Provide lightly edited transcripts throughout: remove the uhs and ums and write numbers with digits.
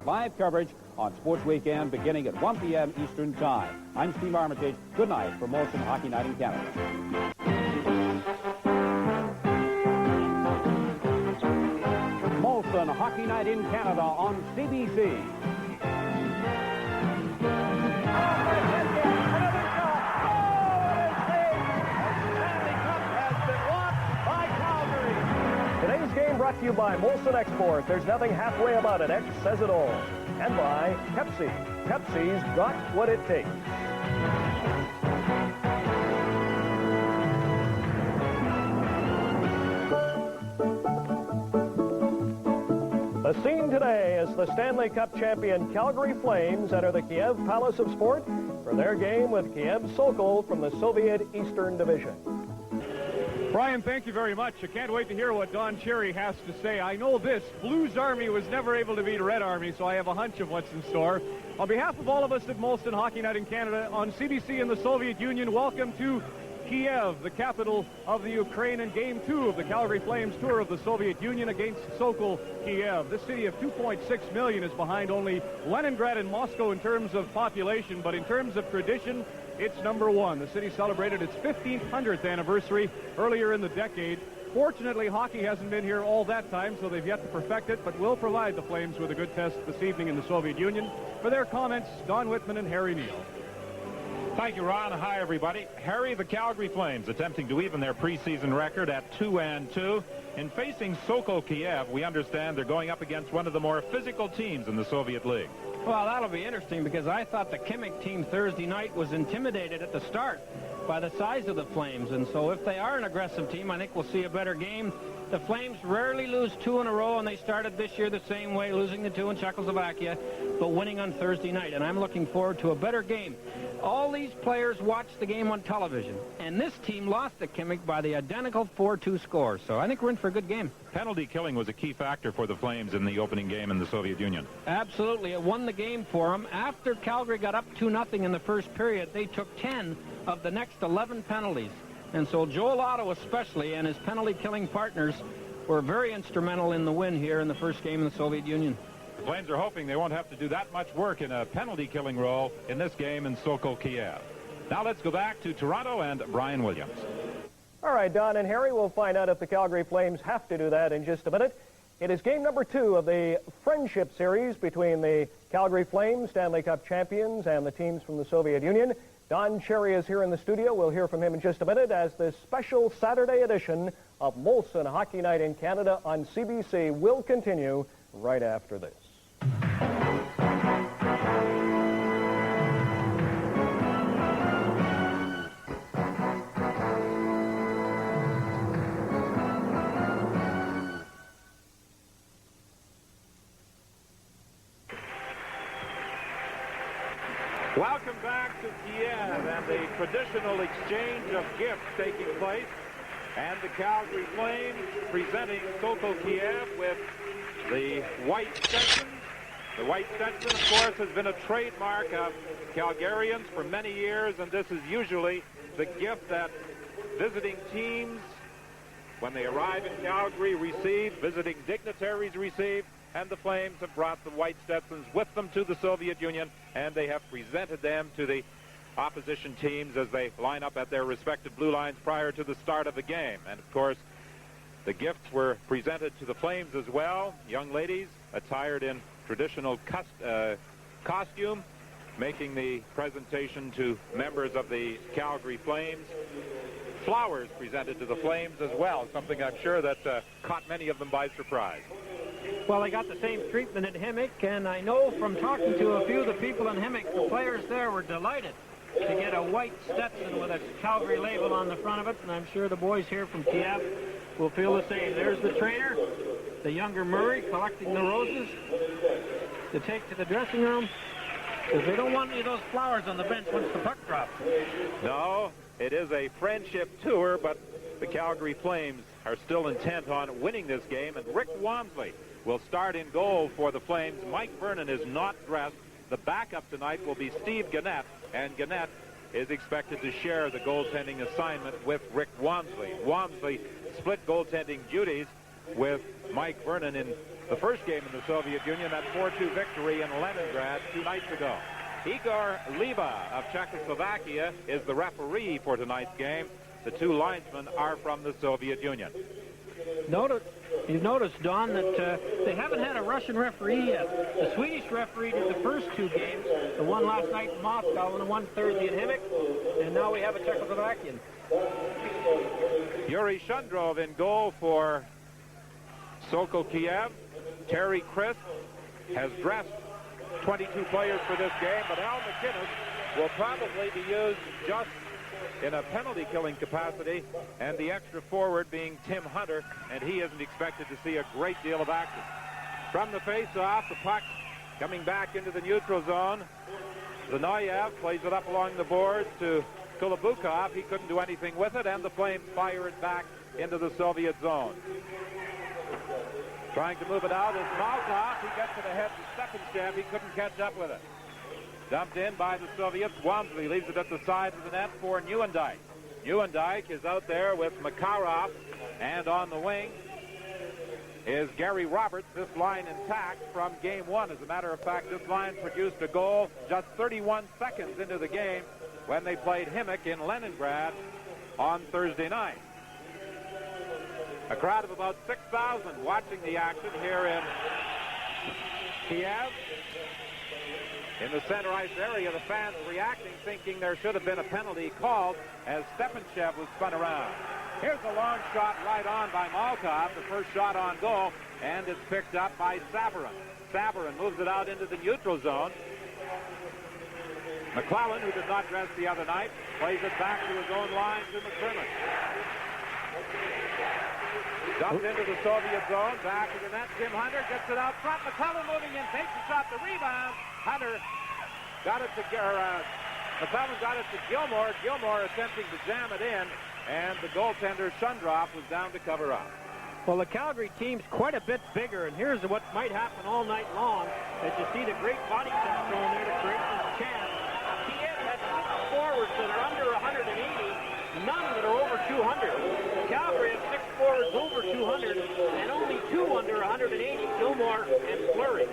live coverage on Sports Weekend beginning at 1 p.m. Eastern Time. I'm Steve Armitage. Good night from Molson Hockey Night in Canada. Molson Hockey Night in Canada on CBC. Today's game brought to you by Molson Export. There's nothing halfway about it. X says it all. And by Pepsi. Pepsi's got what it takes. The scene today is the Stanley Cup champion Calgary Flames enter the Kiev Palace of Sport for their game with Kiev Sokol from the Soviet Eastern Division. Brian, thank you very much. I can't wait to hear what Don Cherry has to say. I know this, Blues Army was never able to beat Red Army, so I have a hunch of what's in store. On behalf of all of us at Molson Hockey Night in Canada, on CBC in the Soviet Union, welcome to Kiev, the capital of the Ukraine, and Game 2 of the Calgary Flames tour of the Soviet Union against Sokol Kiev. This city of 2.6 million is behind only Leningrad and Moscow in terms of population, but in terms of tradition, it's number one. The city celebrated its 1500th anniversary earlier in the decade. Fortunately, hockey hasn't been here all that time, so they've yet to perfect it, but will provide the Flames with a good test this evening in the Soviet Union. For their comments, Don Whitman and Harry Neal. Thank you, Ron. Hi, everybody. Harry, the Calgary Flames attempting to even their preseason record at 2-2. In facing Sokol Kiev, we understand they're going up against one of the more physical teams in the Soviet League. Well, that'll be interesting because I thought the Kimmich team Thursday night was intimidated at the start by the size of the Flames. And so if they are an aggressive team, I think we'll see a better game. The Flames rarely lose two in a row, and they started this year the same way, losing the two in Czechoslovakia, but winning on Thursday night. And I'm looking forward to a better game. All these players watched the game on television, and this team lost to Kimmich by the identical 4-2 score. So I think we're in for a good game. Penalty killing was a key factor for the Flames in the opening game in the Soviet Union. Absolutely. It won the game for them. After Calgary got up 2-0 in the first period, they took 10 of the next 11 penalties. And so Joel Otto especially and his penalty-killing partners were very instrumental in the win here in the first game in the Soviet Union. The Flames are hoping they won't have to do that much work in a penalty-killing role in this game in Sokol Kiev. Now let's go back to Toronto and Brian Williams. All right, Don and Harry, we'll find out if the Calgary Flames have to do that in just a minute. It is game number 2 of the friendship series between the Calgary Flames, Stanley Cup champions, and the teams from the Soviet Union. Don Cherry is here in the studio. We'll hear from him in just a minute as this special Saturday edition of Molson Hockey Night in Canada on CBC will continue right after this. Welcome back to Kiev and the traditional exchange of gifts taking place. And the Calgary Flames presenting Sokol Kiev with the white Stetson. The white Stetson, of course, has been a trademark of Calgarians for many years, and this is usually the gift that visiting teams, when they arrive in Calgary, receive, visiting dignitaries receive. And the Flames have brought the white Stetsons with them to the Soviet Union, and they have presented them to the opposition teams as they line up at their respective blue lines prior to the start of the game. And, of course, the gifts were presented to the Flames as well. Young ladies attired in traditional costume, making the presentation to members of the Calgary Flames. Flowers presented to the Flames as well, something I'm sure that caught many of them by surprise. Well, they got the same treatment at Himmick, and I know from talking to a few of the people in Himmick, the players there were delighted to get a white Stetson with a Calgary label on the front of it, and I'm sure the boys here from Kiev will feel the same. There's the trainer, the younger Murray, collecting the roses to take to the dressing room, because they don't want any of those flowers on the bench once the puck drops. No, it is a friendship tour, but the Calgary Flames are still intent on winning this game, and Rick Wamsley will start in goal for the Flames. Mike Vernon is not dressed. The backup tonight will be Steve Gannett, and Gannett is expected to share the goaltending assignment with Rick Wamsley. Wamsley split goaltending duties with Mike Vernon in the first game in the Soviet Union, that 4-2 victory in Leningrad 2 nights ago. Igor Liba of Czechoslovakia is the referee for tonight's game. The two linesmen are from the Soviet Union. You've noticed, Don, that they haven't had a Russian referee yet. The Swedish referee did the first two games, the one last night in Moscow and the one Thursday in Himik, and now we have a Czechoslovakian. Yury Shundrov in goal for Sokol Kiev. Terry Crisp has dressed 22 players for this game, but Al McInnes will probably be used just in a penalty-killing capacity, and the extra forward being Tim Hunter, and he isn't expected to see a great deal of action. From the face-off, the puck coming back into the neutral zone. Zinov'ev plays it up along the boards to Kulabukhov. He couldn't do anything with it, and the Flames fire it back into the Soviet zone. Trying to move it out is Malkov. He gets it ahead to Stepanischev. He couldn't catch up with it. Dumped in by the Soviets. Walmsley leaves it at the side of the net for Nieuwendyk. Nieuwendyk is out there with Makarov, and on the wing is Gary Roberts. This line intact from game one. As a matter of fact, this line produced a goal just 31 seconds into the game when they played Himik in Leningrad on Thursday night. A crowd of about 6,000 watching the action here in Kiev. In the center ice area, the fans reacting, thinking there should have been a penalty called as Stepanischev was spun around. Here's a long shot right on by Malkov, the first shot on goal, and it's picked up by Saverin. Saverin moves it out into the neutral zone. McClellan, who did not dress the other night, plays it back to his own line to McCrimmon. Dumped into the Soviet zone, back to the net. Jim Hunter gets it out front. McClellan moving in, takes the shot, the rebound. Hunter got it to McClellan got it to Gilmore. Gilmore attempting to jam it in, and the goaltender Shundrov was down to cover up. Well, the Calgary team's quite a bit bigger, and here's what might happen all night long, as you see the great body check thrown there to create this chance. Kiev has 6 forwards that are under 180, none that are over 200. Calgary has 6 forwards over 200, and only 2 under 180, Gilmore and Fleury.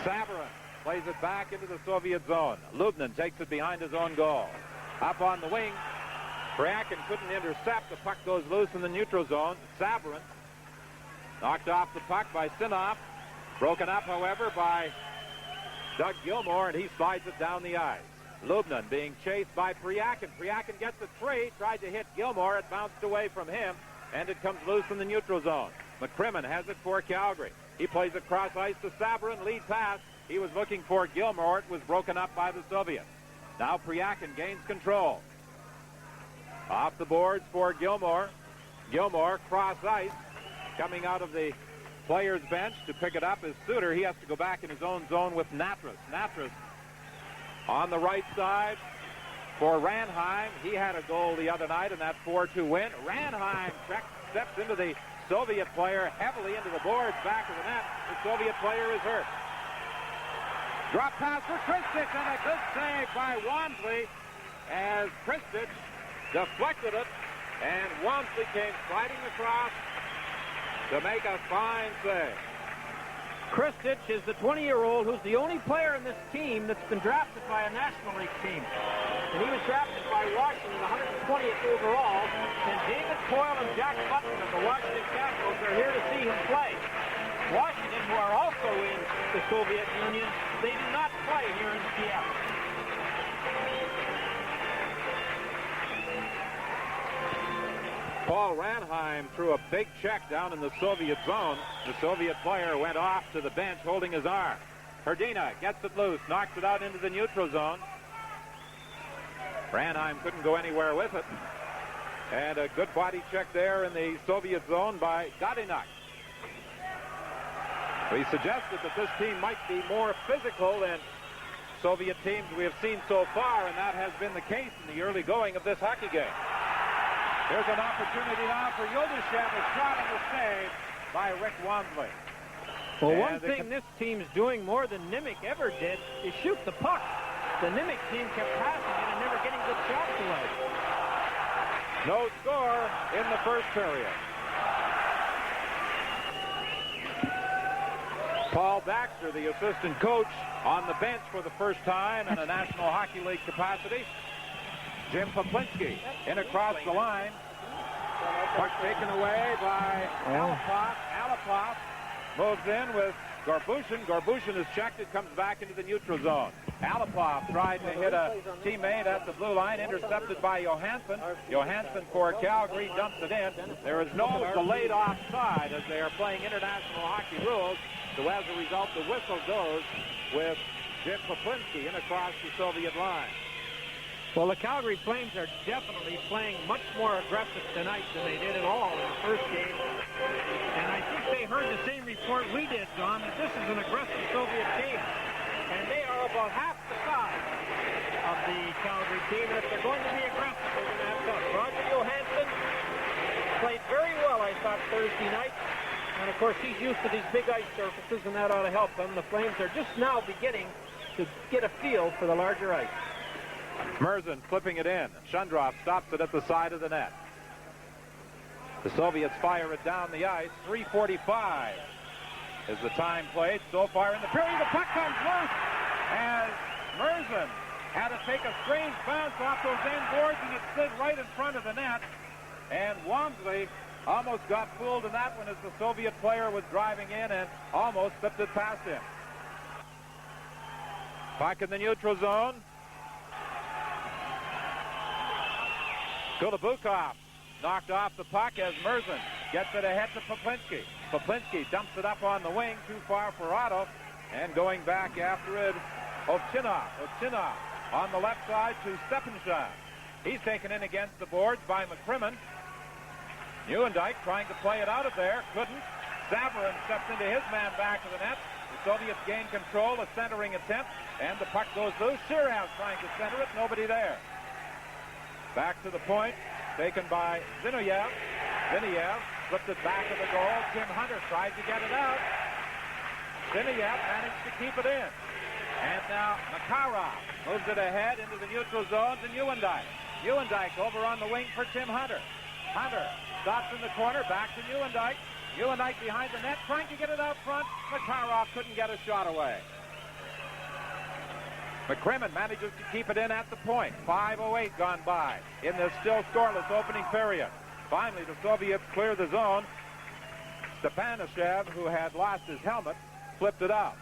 Saverin plays it back into the Soviet zone. Lubnin takes it behind his own goal. Up on the wing, Krovyakov couldn't intercept. The puck goes loose in the neutral zone. Saverin knocked off the puck by Sinov. Broken up, however, by Doug Gilmore, and he slides it down the ice. Lubnin being chased by Krovyakov. Krovyakov gets a tree, tried to hit Gilmore. It bounced away from him, and it comes loose in the neutral zone. McCrimmon has it for Calgary. He plays it cross ice to Saverin. Lead pass. He was looking for Gilmore. It was broken up by the Soviets. Now Krovyakov gains control. Off the boards for Gilmore. Gilmore cross ice. Coming out of the players' bench to pick it up is Suter. He has to go back in his own zone with Natras. Natras on the right side for Ranheim. He had a goal the other night in that 4-2 win. Ranheim steps into the Soviet player heavily into the boards, back of the net. The Soviet player is hurt. Drop pass for Kristich, and a good save by Walmsley as Kristich deflected it, and Walmsley came sliding across to make a fine save. Kristich is the 20-year-old who's the only player in this team that's been drafted by a National League team. And he was drafted by Washington, 120th overall. And David Coyle and Jack Button of the Washington Capitals are here to see him play. Washington, who are also in the Soviet Union, they do not play here in Kiev. Paul Ranheim threw a big check down in the Soviet zone. The Soviet player went off to the bench holding his arm. Hrdina gets it loose, knocks it out into the neutral zone. Ranheim couldn't go anywhere with it. And a good body check there in the Soviet zone by Godynyuk. We suggested that this team might be more physical than Soviet teams we have seen so far, and that has been the case in the early going of this hockey game. There's an opportunity now for Yuldashev, a shot on the save by Rick Walmsley. Well, one thing this team's doing more than Nimick ever did is shoot the puck. The Nimick team kept passing it and never getting good shots away. No score in the first period. Paul Baxter, the assistant coach, on the bench for the first time in a National Hockey League capacity. Jim Poplinski in across the line. Puck taken away by Alapov. Alapov moves in with Gorbushin. Gorbushin is checked. It comes back into the neutral zone. Alapov tried to hit a teammate at the blue line, intercepted by Johansson. Johansson for Calgary dumps it in. There is no delayed offside as they are playing international hockey rules. So as a result, the whistle goes with Jim Poplinski in across the Soviet line. Well, the Calgary Flames are definitely playing much more aggressive tonight than they did at all in the first game. And I think they heard the same report we did, John, that this is an aggressive Soviet team. And they are about half the size of the Calgary team. And if they're going to be aggressive, they're going to have to. Roger Johansson played very well, I thought, Thursday night. And, of course, he's used to these big ice surfaces, and that ought to help him. The Flames are just now beginning to get a feel for the larger ice. Murzin flipping it in. Shundrov stops it at the side of the net. The Soviets fire it down the ice. 3:45 is the time played so far in the period. The puck comes loose as Murzin had to take a strange bounce off those end boards, and it slid right in front of the net. And Wamsley almost got fooled in that one as the Soviet player was driving in and almost slipped it past him. Puck in the neutral zone. Kulabukhov knocked off the puck as Murzin gets it ahead to Poplinski. Poplinski dumps it up on the wing, too far for Otto, and going back after it, Ovchinnikov. Ovchinnikov on the left side to Stepanischev. He's taken in against the boards by McCrimmon. Neuendijk trying to play it out of there, couldn't. Saverin steps into his man back of the net. The Soviets gain control, a centering attempt, and the puck goes loose. Shiryaev trying to center it, nobody there. Back to the point, taken by Zinov'ev. Zinov'ev flipped it back of the goal. Tim Hunter tried to get it out. Zinov'ev managed to keep it in. And now Makarov moves it ahead into the neutral zones, and Neuendijk. Neuendijk over on the wing for Tim Hunter. Hunter stops in the corner, back to Neuendijk. Neuendijk behind the net, trying to get it out front. Makarov couldn't get a shot away. McCrimmon manages to keep it in at the point. 5:08 gone by in this still scoreless opening period. Finally, the Soviets clear the zone. Stepanischev, who had lost his helmet, flipped it out.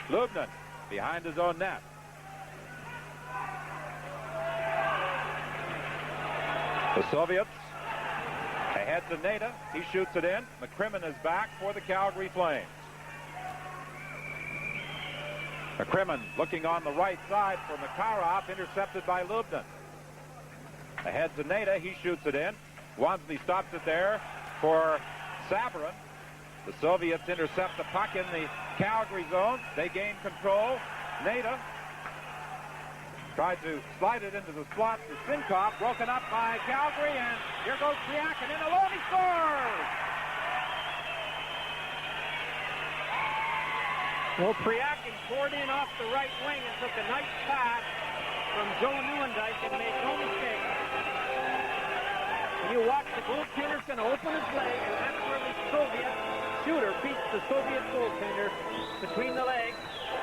Lubnin behind his own net. The Soviets ahead to Nayda. He shoots it in. McCrimmon is back for the Calgary Flames. McCrimmon looking on the right side for Makarov, intercepted by Lubnin. Ahead to Nayda, he shoots it in. Wamsley stops it there for Saverin. The Soviets intercept the puck in the Calgary zone. They gain control. Nayda tried to slide it into the slot to Sinkov, broken up by Calgary, and here goes Priakin in alone, he scores! Well, Priakin poured in off the right wing and took a nice pass from Joe Neuendijk and made no mistake. You watch the goaltender's going to open his leg, and that's where the Soviet shooter beats the Soviet goaltender between the legs.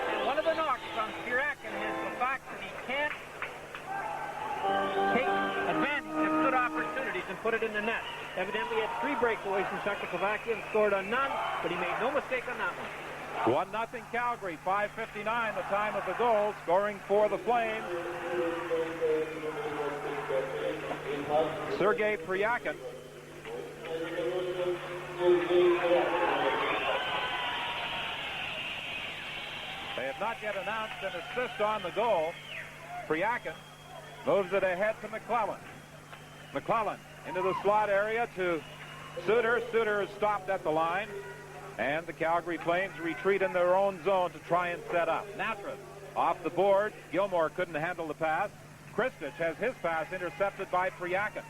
And one of the knocks on Priakin is the fact that he can't take advantage of good opportunities and put it in the net. Evidently he had 3 breakaways from Czechoslovakia and scored on none, but he made no mistake on that one. 1-0 Calgary, 5:59 the time of the goal, scoring for the Flames. Sergey Priakin. They have not yet announced an assist on the goal. Priakin moves it ahead to McClellan. McClellan into the slot area to Suter. Suter is stopped at the line. And the Calgary Flames retreat in their own zone to try and set up. Natras off the board. Gilmore couldn't handle the pass. Kristich has his pass intercepted by Priakin.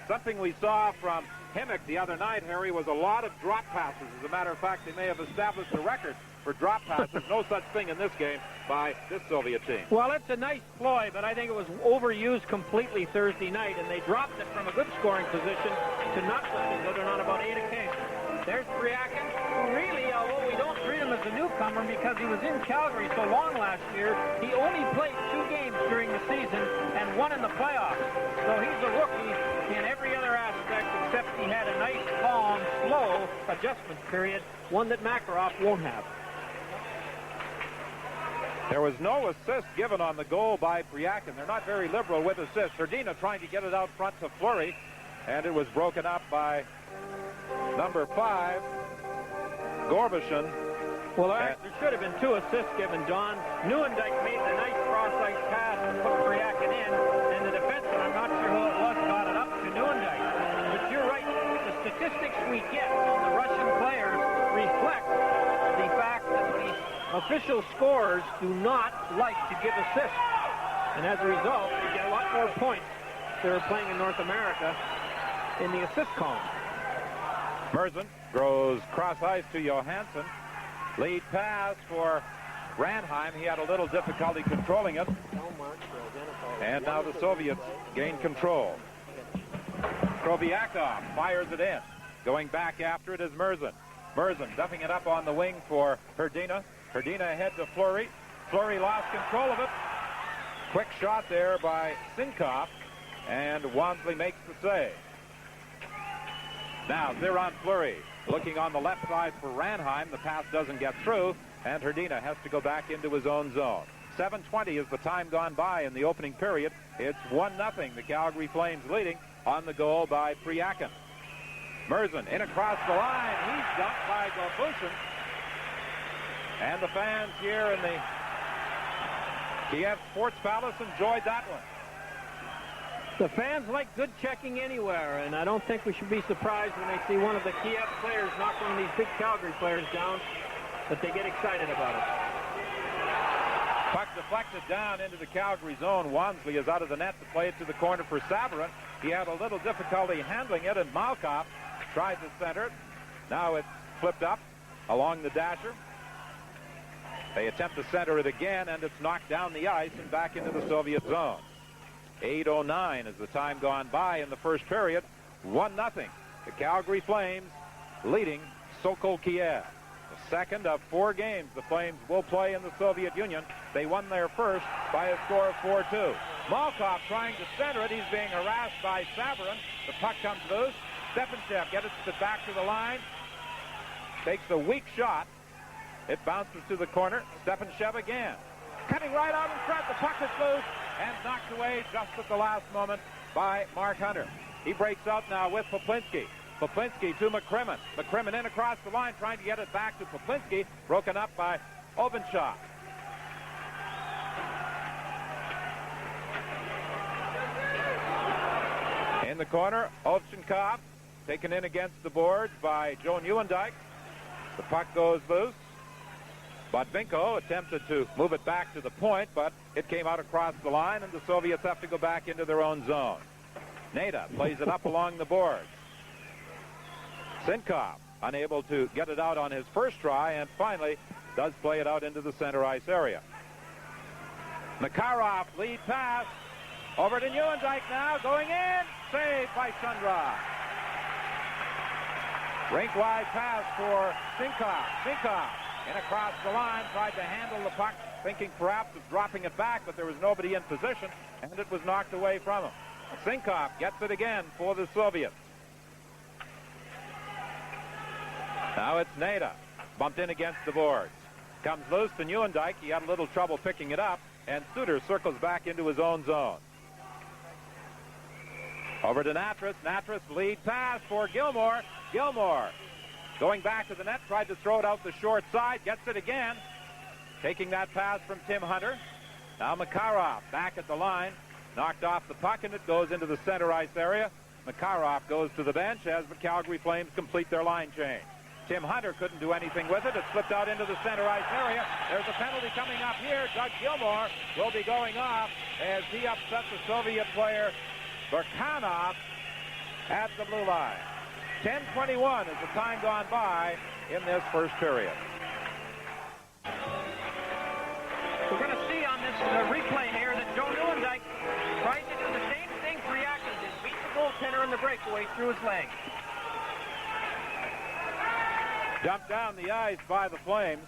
Something we saw from Himmick the other night, Harry, was a lot of drop passes. As a matter of fact, they may have established a record for drop passes. No such thing in this game by this Soviet team. Well, it's a nice ploy, but I think it was overused completely Thursday night, and they dropped it from a good scoring position to not looking good and on about 8 of 10. There's Priakin, who really, although we don't treat him as a newcomer because he was in Calgary so long last year. He only played 2 games during the season and 1 in the playoffs. So he's a rookie in every other aspect except he had a nice, calm, slow adjustment period, one that Makarov won't have. There was no assist given on the goal by Pryakin. They're not very liberal with assists. Hrdina trying to get it out front to Fleury, and it was broken up by number 5, Gorbushin. Well, there should have been 2 assists given, John. Nieuwendyk made the nice cross-ice pass and put Pryakin in, and the defenseman, I'm not sure who it was, got it up to Nieuwendyk. But you're right, the statistics we get on the Russian players reflect the fact that the official scorers do not like to give assists. And as a result, they get a lot more points if they're playing in North America in the assist column. Merzen goes cross ice to Johansson. Lead pass for Ranheim. He had a little difficulty controlling it. And now the Soviets gain control. Krovyakov fires it in. Going back after it is Merzen. Merzen duffing it up on the wing for Hrdina. Hrdina ahead to Fleury. Fleury lost control of it. Quick shot there by Sinkov. And Wansley makes the save. Now Ziron Fleury looking on the left side for Ranheim. The pass doesn't get through, and Hrdina has to go back into his own zone. 7:20 is the time gone by in the opening period. It's 1-0. The Calgary Flames leading on the goal by Pryakin. Merzen in across the line. He's dumped by Gorbushin. And the fans here in the Kiev Sports Palace enjoyed that one. The fans like good checking anywhere, and I don't think we should be surprised when they see one of the Kiev players knock one of these big Calgary players down, that they get excited about it. Puck deflected down into the Calgary zone. Wansley is out of the net to play it to the corner for Savarin. He had a little difficulty handling it, and Malkov tried to center it. Now it's flipped up along the dasher. They attempt to center it again, and it's knocked down the ice and back into the Soviet zone. 8:09 is the time gone by in the first period. 1-0. The Calgary Flames leading Sokol Kiev. The second of 4 games the Flames will play in the Soviet Union. They won their first by a score of 4-2. Malkov trying to center it. He's being harassed by Savarin. The puck comes loose. Stepanischev gets it back to the line. Takes a weak shot. It bounces to the corner. Stepanischev again. Cutting right out in front. The puck is loose and knocked away just at the last moment by Mark Hunter. He breaks out now with Poplinski. Poplinski to McCrimmon. McCrimmon in across the line trying to get it back to Poplinski. Broken up by Ovchinnikov. In the corner, Ovchinnikov taken in against the boards by Joe Nieuwendyk. The puck goes loose. Botvinko attempted to move it back to the point, but it came out across the line, and the Soviets have to go back into their own zone. Nayda plays it up along the boards. Sinkov unable to get it out on his first try, and finally does play it out into the center ice area. Makarov lead pass over to Nieuwendyk now, going in, saved by Shundrov. Rink-wide pass for Sinkov. Sinkov in across the line, tried to handle the puck, thinking perhaps of dropping it back, but there was nobody in position, and it was knocked away from him. Sinkov gets it again for the Soviets. Now it's Nayda, bumped in against the boards. Comes loose to Nieuwendyk. He had a little trouble picking it up, and Suter circles back into his own zone. Over to Natras. Natras lead pass for Gilmore. Gilmore going back to the net, tried to throw it out the short side, gets it again. Taking that pass from Tim Hunter. Now Makarov back at the line, knocked off the puck, and it goes into the center ice area. Makarov goes to the bench as the Calgary Flames complete their line change. Tim Hunter couldn't do anything with it. It slipped out into the center ice area. There's a penalty coming up here. Doug Gilmore will be going off as he upset the Soviet player Burkanov at the blue line. 10:21 is the time gone by in this first period. We're going to see on this replay here that Joe Nieuwendyk tried to do the same thing Pryakin did. Beat the goaltender in the breakaway through his leg. Dumped down the ice by the Flames.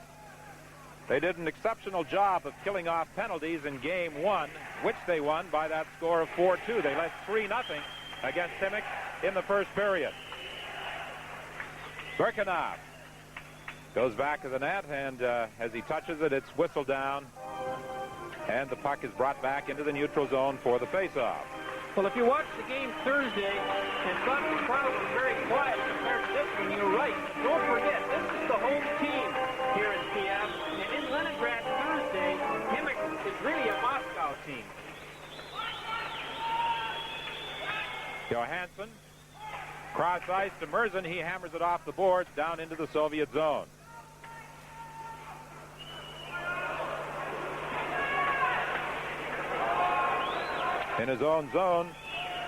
They did an exceptional job of killing off penalties in game one, which they won by that score of 4-2. They led 3-0 against Simic in the first period. Burkanov goes back to the net, and as he touches it, it's whistled down, and the puck is brought back into the neutral zone for the face-off. Well, if you watch the game Thursday and thought the crowd was very quiet compared to this one, you're right. Don't forget, this is the home team here in Kiev, and in Leningrad Thursday, Himik is really a Moscow team. Johansson, cross ice to Murzin. He hammers it off the boards down into the Soviet zone. In his own zone,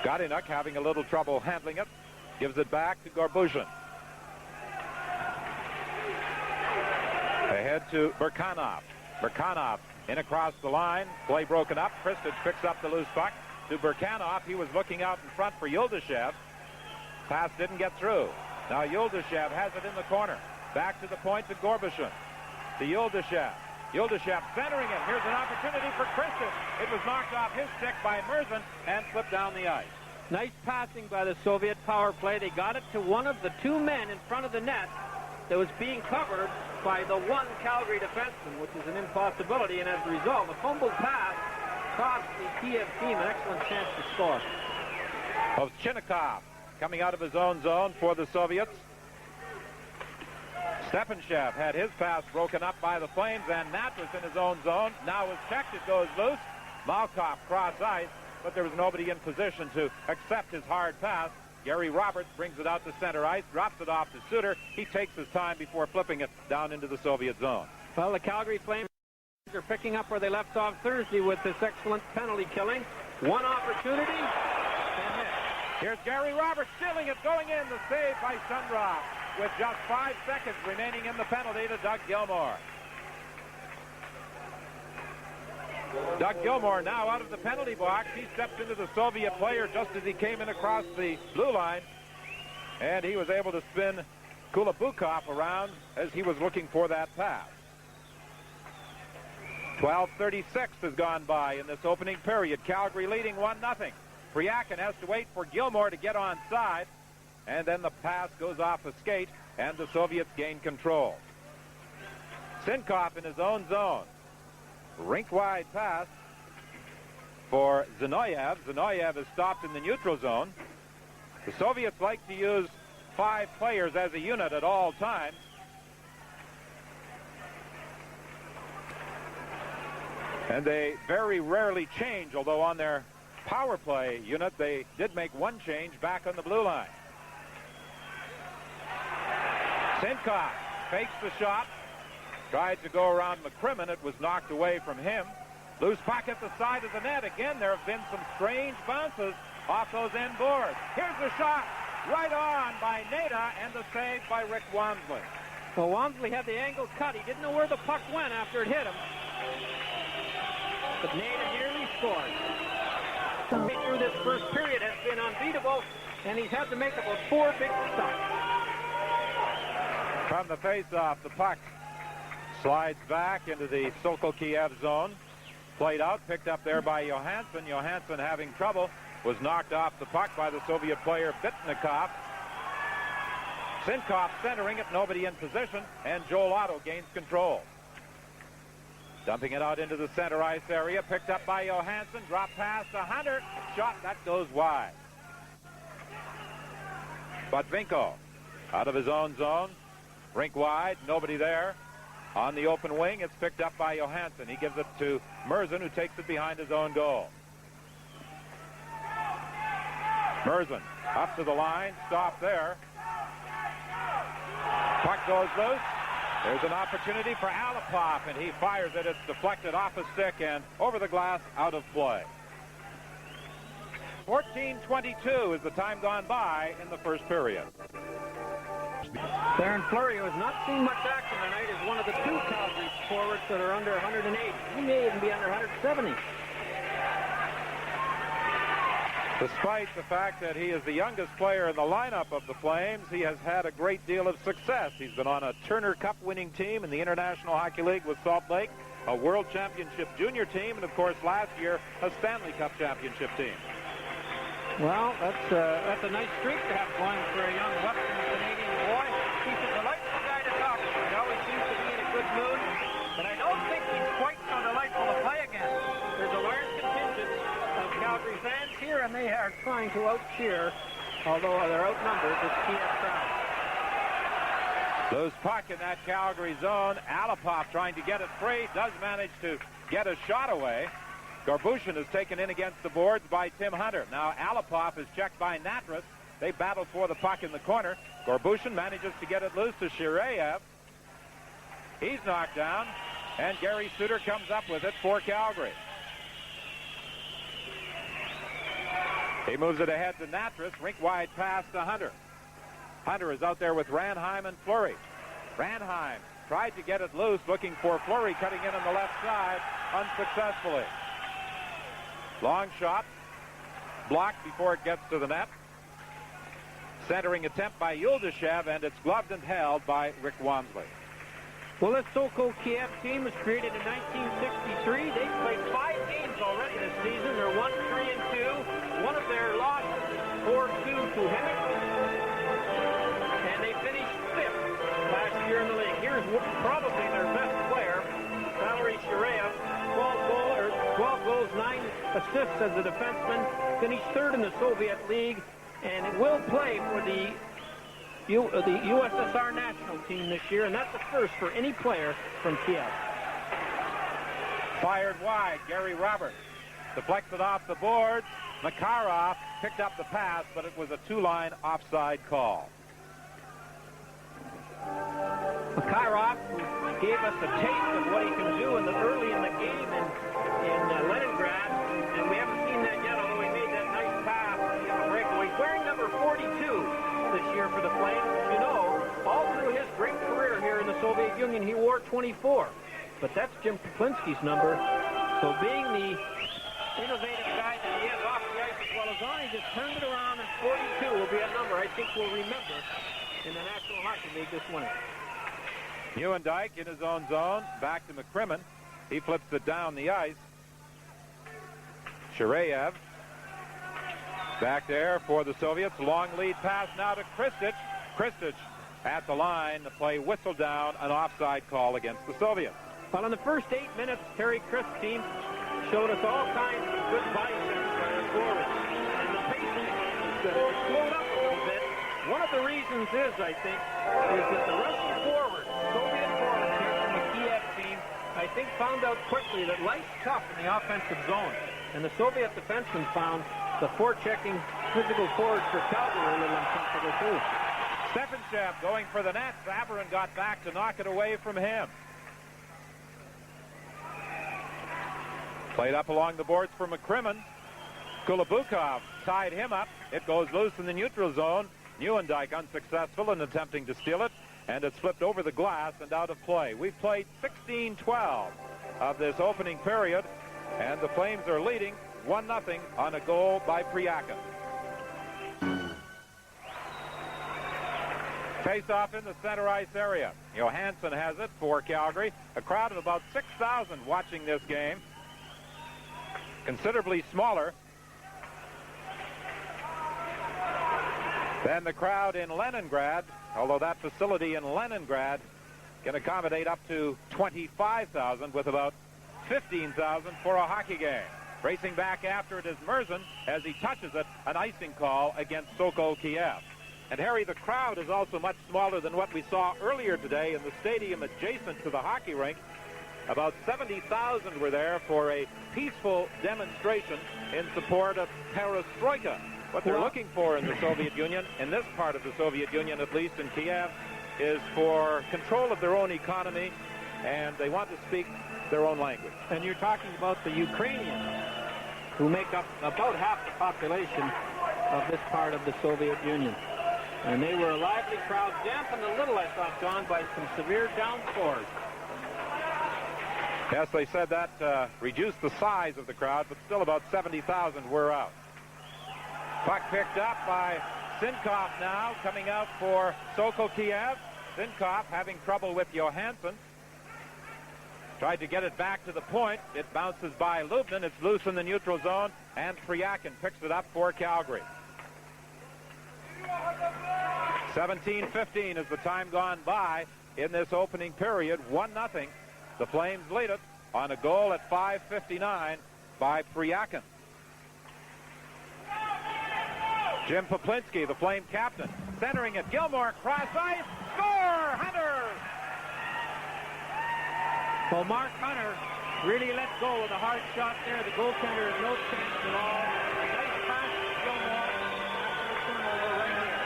Godynyuk having a little trouble handling it. Gives it back to Gorbushin. Ahead to Burkanov. Burkanov in across the line. Play broken up. Kristich picks up the loose puck to Burkanov. He was looking out in front for Yuldashev. Pass didn't get through. Now Yuldashev has it in the corner. Back to the point to Gorbushin. To Yuldashev. Yuldashev centering it. Here's an opportunity for Kristich. It was knocked off his stick by Murzin and slipped down the ice. Nice passing by the Soviet power play. They got it to one of the two men in front of the net that was being covered by the one Calgary defenseman, which is an impossibility, and as a result, a fumbled pass cost the Kiev team an excellent chance to score. Ovchinnikov coming out of his own zone for the Soviets. Stepanischev had his pass broken up by the Flames, and Nat was in his own zone. Now was checked, it goes loose. Malkov cross ice, but there was nobody in position to accept his hard pass. Gary Roberts brings it out to center ice, drops it off to Suter. He takes his time before flipping it down into the Soviet zone. Well, the Calgary Flames are picking up where they left off Thursday with this excellent penalty killing. One opportunity, and hit. Here's Gary Roberts stealing it, going in. The save by Shundrov with just 5 seconds remaining in the penalty to Doug Gilmour. Doug Gilmour now out of the penalty box. He stepped into the Soviet player just as he came in across the blue line, and he was able to spin Kulabukhov around as he was looking for that pass. 12:36 has gone by in this opening period. Calgary leading 1-0. Kryakin has to wait for Gilmour to get on side, and then the pass goes off a skate, and the Soviets gain control. Sinkov in his own zone. Rink-wide pass for Zinov'ev. Zinov'ev is stopped in the neutral zone. The Soviets like to use 5 players as a unit at all times. And they very rarely change, although on their power play unit they did make one change back on the blue line. Sinkov fakes the shot. Tried to go around McCrimmon. It was knocked away from him. Loose puck at the side of the net. Again, there have been some strange bounces off those end boards. Here's the shot. Right on by Nayda, and the save by Rick Wamsley. Well, Wamsley had the angle cut. He didn't know where the puck went after it hit him. But Nayda nearly scored. Through this first period has been unbeatable, and he's had to make about 4 big stops. From the face-off, the puck slides back into the Sokol Kiev zone. Played out, picked up there by Johansson. Johansson having trouble, was knocked off the puck by the Soviet player Bitnikov. Sinkov centering it, nobody in position, and Joel Otto gains control. Dumping it out into the center ice area, picked up by Johansson, drop pass to Hunter, shot, that goes wide. Botvinko out of his own zone, rink wide, nobody there. On the open wing, it's picked up by Johansson. He gives it to Murzin, who takes it behind his own goal. Murzin up to the line, stop there. Puck goes loose. There's an opportunity for Alipov, and he fires it. It's deflected off a stick and over the glass, out of play. 14:22 is the time gone by in the first period. Darren Fleury, who has not seen much action tonight, is one of the 2 Calgary forwards that are under 108. He may even be under 170. Despite the fact that he is the youngest player in the lineup of the Flames, he has had a great deal of success. He's been on a Turner Cup winning team in the International Hockey League with Salt Lake, a World Championship junior team, and of course last year a Stanley Cup championship team. Well, that's a nice streak to have going for a young Western Canadian boy. He's a delightful guy to talk to. He always seems to be in a good mood, but I don't think he's quite so delightful to play against. There's a large contingent of Calgary fans here, and they are trying to out-cheer, although they're outnumbered, this Kiev crowd. Loose puck in that Calgary zone. Alipov trying to get it free, does manage to get a shot away. Gorbushin is taken in against the boards by Tim Hunter. Now Alipov is checked by Natras. They battle for the puck in the corner. Gorbushin manages to get it loose to Shiryaev. He's knocked down, and Gary Suter comes up with it for Calgary. He moves it ahead to Natras. Rink-wide pass to Hunter. Hunter is out there with Ranheim and Fleury. Ranheim tried to get it loose, looking for Fleury cutting in on the left side, unsuccessfully. Long shot, blocked before it gets to the net. Centering attempt by Yuldashev, and it's gloved and held by Rick Wansley. Well, this Sokol Kiev team was created in 1963. They've played 5 games already this season. They're 1-3-2. One of their losses is 4-2 to Hemingway. And they finished 5th last year in the league. Here's probably their best player, Valery Shiryaev. 12 goals, 9 assists as a defenseman. Finished 3rd in the Soviet League, and it will play for the USSR national team this year, and that's the first for any player from Kiev. Fired wide, Gary Roberts deflects it off the boards. Makarov picked up the pass, but it was a 2-line offside call. Makarov, who gave us a taste of what he can do early in the game in Leningrad, and we haven't seen that yet, although he made that nice pass on the breakaway. He's wearing number 42 this year for the Flames. As you know, all through his great career here in the Soviet Union, he wore 24. But that's Jim Kuklinski's number. So being the innovative guy that he is off the ice as well as on, he just turned it around, and 42 will be a number I think we'll remember in the National Hockey League this winter. Neuendijk in his own zone, back to McCrimmon. He flips it down the ice. Shiryaev back there for the Soviets. Long lead pass now to Kristich. Kristich at the line. The play whistled down, an offside call against the Soviets. Well, in the first 8 minutes, Terry Crisp team showed us all kinds of good biceps by their forwards. And the pace slowed up a little bit. One of the reasons is, I think, is that the Russian forward, Soviet forward here from the Kiev team, I think found out quickly that life's tough in the offensive zone. And the Soviet defensemen found the forechecking physical forwards for Calgary a little uncomfortable too. Stepanischev going for the net. Savarin got back to knock it away from him. Played up along the boards for McCrimmon. Kulabukhov tied him up. It goes loose in the neutral zone. Neuendijk unsuccessful in attempting to steal it, and it's flipped over the glass and out of play. We've played 16-12 of this opening period, and the Flames are leading 1-0 on a goal by Priakin. Face-off in the center ice area. Johansson has it for Calgary. A crowd of about 6,000 watching this game. Considerably smaller than the crowd in Leningrad, although that facility in Leningrad can accommodate up to 25,000 with about 15,000 for a hockey game. Racing back after it is Merzen as he touches it, an icing call against Sokol Kiev. And Harry, the crowd is also much smaller than what we saw earlier today in the stadium adjacent to the hockey rink. About 70,000 were there for a peaceful demonstration in support of perestroika. What they're looking for in the Soviet Union, in this part of the Soviet Union, at least in Kiev, is for control of their own economy, and they want to speak their own language. And you're talking about the Ukrainians, who make up about half the population of this part of the Soviet Union. And they were a lively crowd, dampened a little, I thought, John, by some severe downpours. Yes, they said that reduced the size of the crowd, but still about 70,000 were out. Puck picked up by Zinov'ev now, coming out for Sokol Kiev. Zinov'ev having trouble with Johansson. Tried to get it back to the point. It bounces by Lubnin. It's loose in the neutral zone, and Krovyakov picks it up for Calgary. 17:15 is the time gone by in this opening period. 1-0. The Flames lead it on a goal at 5:59 by Krovyakov. Jim Poplinski, the Flame captain, centering it. Gilmour, cross ice, score! Hunter! Well, Mark Hunter really let go with a hard shot there. The goaltender had no chance at all. Nice pass to Gilmour after the turnover right here.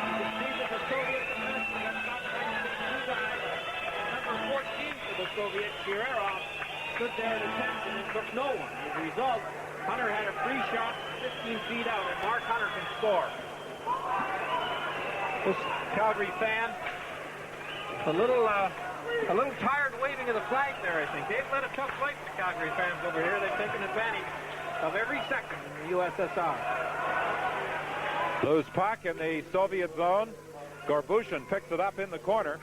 You can see that the Soviet defenseman has got two guys. Number 14 for the Soviet, Shiryaev, stood there at attention and took no one. As a result, Hunter had a free shot 15 feet out, and Mark Hunter can score. This Calgary fan, a little tired waving of the flag there, I think. They've led a tough fight, the Calgary fans over here. They've taken advantage of every second in the USSR. Loose puck in the Soviet zone. Gorbushin picks it up in the corner.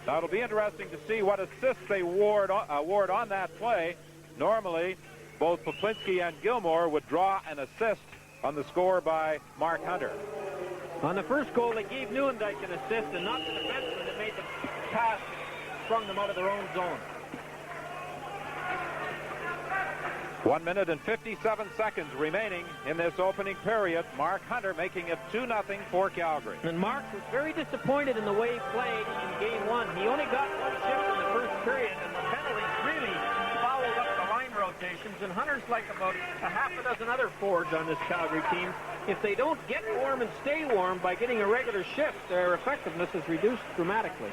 Now it'll be interesting to see what assists they award on that play. Normally, both Poplinski and Gilmour would draw an assist on the score by Mark Hunter. On the first goal, they gave Nieuwendyk an assist and not the defenseman that made the pass, sprung them out of their own zone. 1 minute and 57 seconds remaining in this opening period. Mark Hunter making it 2-0 for Calgary. And Mark was very disappointed in the way he played in Game 1. He only got one shift in the first period, and the penalties really fouled up the line rotations. And Hunter's like about a half a dozen other forwards on this Calgary team. If they don't get warm and stay warm by getting a regular shift, their effectiveness is reduced dramatically.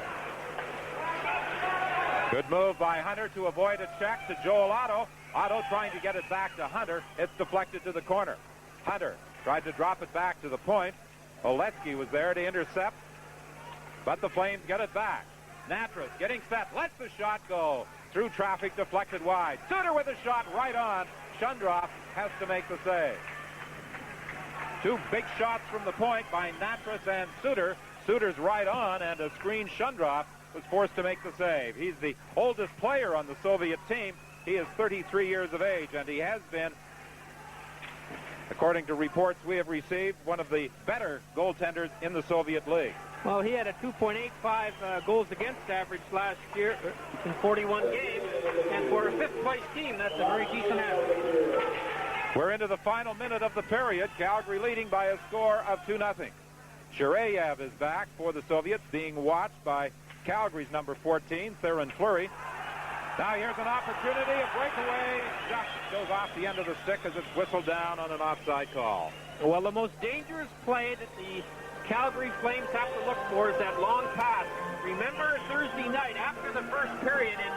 Good move by Hunter to avoid a check to Joel Otto. Otto trying to get it back to Hunter. It's deflected to the corner. Hunter tried to drop it back to the point. Oletsky was there to intercept, but the Flames get it back. Natras getting set, lets the shot go. Through traffic, deflected wide. Suter with a shot right on. Shundrov has to make the save. Two big shots from the point by Natras and Suter. Suter's right on, and a screen Shundrov was forced to make the save. He's the oldest player on the Soviet team. He is 33 years of age, and he has been, according to reports we have received, one of the better goaltenders in the Soviet League. Well, he had a 2.85 goals against average last year in 41 games, and for a fifth-place team, that's a very decent average. We're into the final minute of the period. Calgary leading by a score of 2-0. Shiryaev is back for the Soviets, being watched by Calgary's number 14, Theron Fleury. Now here's an opportunity, a breakaway, just goes off the end of the stick as it's whistled down on an offside call. Well, the most dangerous play that the Calgary Flames have to look for is that long pass. Remember Thursday night after the first period in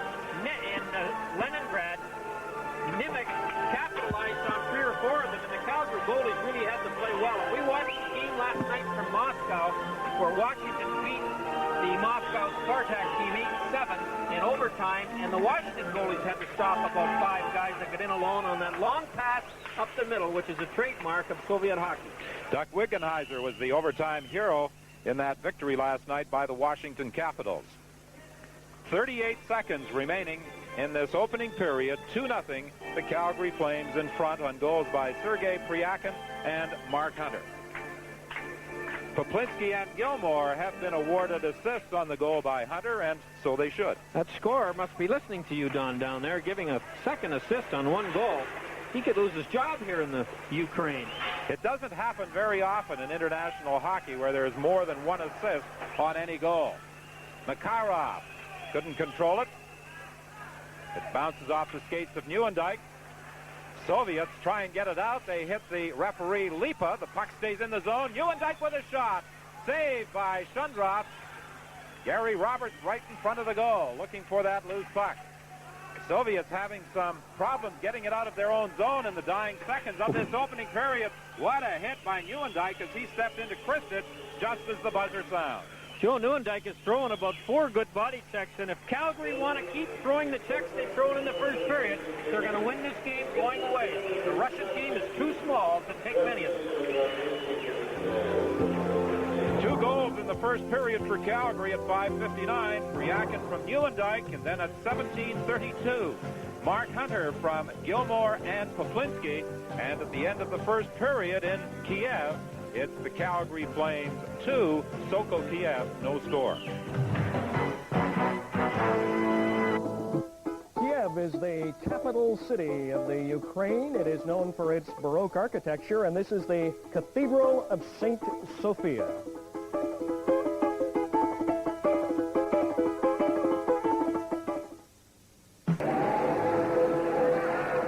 Leningrad, Nimick capitalized on 3 or 4 of them, and the Calgary goalies really had to play well. We watched the game last night from Moscow, where Washington beat the Moscow Spartak team 8-7 in overtime, and the Washington goalies had to stop about 5 guys that got in alone on that long pass up the middle, which is a trademark of Soviet hockey. Duck Wiggenheiser was the overtime hero in that victory last night by the Washington Capitals. 38 seconds remaining in this opening period. 2-0, the Calgary Flames in front on goals by Sergey Krovyakov and Mark Hunter. Poplinski and Gilmour have been awarded assists on the goal by Hunter, and so they should. That scorer must be listening to you, Don, down there, giving a second assist on 1 goal. He could lose his job here in the Ukraine. It doesn't happen very often in international hockey where there is more than 1 assist on any goal. Makarov couldn't control it. It bounces off the skates of Nieuwendyk. Soviets try and get it out. They hit the referee Lipa. The puck stays in the zone. Nieuwendyk with a shot. Saved by Shundrov. Gary Roberts right in front of the goal, looking for that loose puck. The Soviets having some problems getting it out of their own zone in the dying seconds of this opening period. What a hit by Nieuwendyk as he stepped into Kristich just as the buzzer sounds. Joe Nieuwendyk is throwing about 4 good body checks, and if Calgary want to keep throwing the checks they throw in the first period, they're going to win this game going away. The Russian team is too small to take many of them. 2 goals in the first period for Calgary at 5:59. Krovyakov from Nieuwendyk, and then at 17:32. Mark Hunter from Gilmore and Poplinski, and at the end of the first period in Kiev, it's the Calgary Flames 2, Sokol Kiev, no score. Kiev is the capital city of the Ukraine. It is known for its Baroque architecture, and this is the Cathedral of St. Sophia.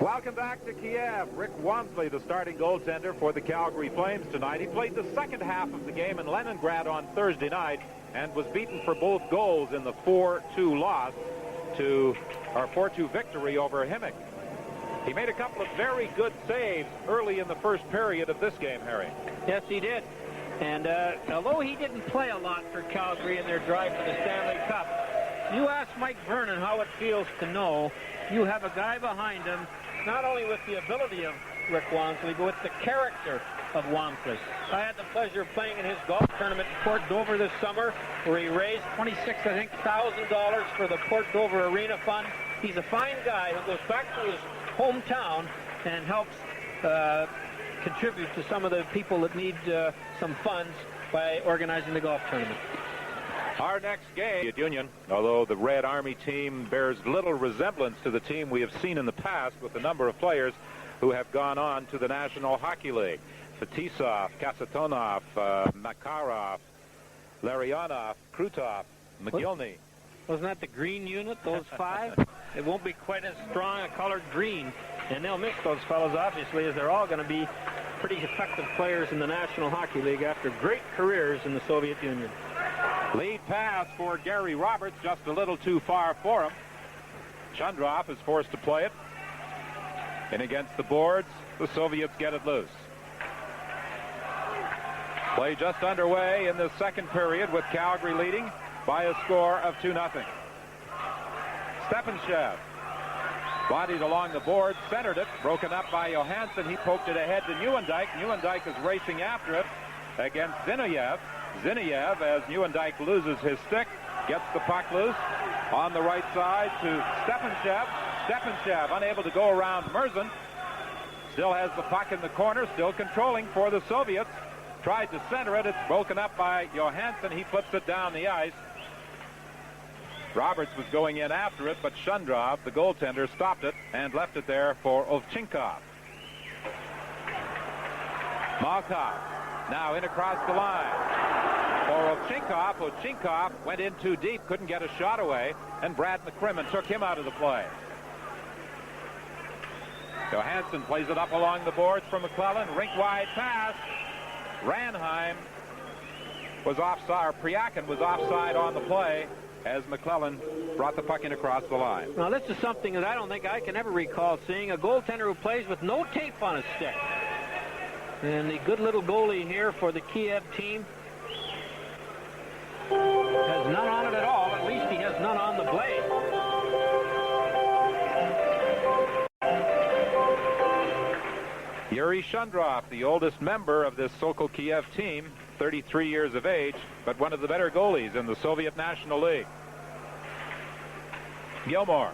Welcome back to Kiev. Rick Wamsley, the starting goaltender for the Calgary Flames tonight. He played the second half of the game in Leningrad on Thursday night and was beaten for both goals in the 4-2 loss to our 4-2 victory over Himik. He made a couple of very good saves early in the first period of this game, Harry. Yes, he did. And although he didn't play a lot for Calgary in their drive for the Stanley Cup, you ask Mike Vernon how it feels to know you have a guy behind him, not only with the ability of Rick Wamsley, but with the character of Wamsley. I had the pleasure of playing in his golf tournament in Port Dover this summer, where he raised $26,000 for the Port Dover Arena Fund. He's a fine guy who goes back to his hometown and helps contribute to some of the people that need some funds by organizing the golf tournament. Our next game, Soviet Union, although the Red Army team bears little resemblance to the team we have seen in the past with the number of players who have gone on to the National Hockey League. Fetisov, Kasatonov, Makarov, Larionov, Krutov, McGillney. Wasn't that the green unit, those 5? It won't be quite as strong a colored green, and they'll miss those fellows, obviously, as they're all going to be pretty effective players in the National Hockey League after great careers in the Soviet Union. Lead pass for Gary Roberts, just a little too far for him. Shundrov is forced to play it. In against the boards, the Soviets get it loose. Play just underway in the second period with Calgary leading by a score of 2-0. Stepanischev bodied along the board, centered it, broken up by Johansson. He poked it ahead to Nieuwendyk. Nieuwendyk is racing after it against Zinov'ev. Zinov'ev, as Nieuwendyk loses his stick, gets the puck loose on the right side to Stepanischev. Stepanischev unable to go around Murzin. Still has the puck in the corner, still controlling for the Soviets. Tried to center it. It's broken up by Johansson. He flips it down the ice. Roberts was going in after it, but Shundrov, the goaltender, stopped it and left it there for Ovchinnikov. Malkov now in across the line for Ovchinnikov. Ovchinnikov went in too deep, couldn't get a shot away, and Brad McCrimmon took him out of the play. Johansson plays it up along the boards for McClellan. Rink-wide pass. Ranheim was offside, or Priakin was offside on the play as McClellan brought the puck in across the line. Now, this is something that I don't think I can ever recall seeing, a goaltender who plays with no tape on his stick. And the good little goalie here for the Kiev team has none on it at all. At least he has none on the blade. Yury Shundrov, the oldest member of this Sokol Kiev team, 33 years of age, but one of the better goalies in the Soviet National League. Gilmore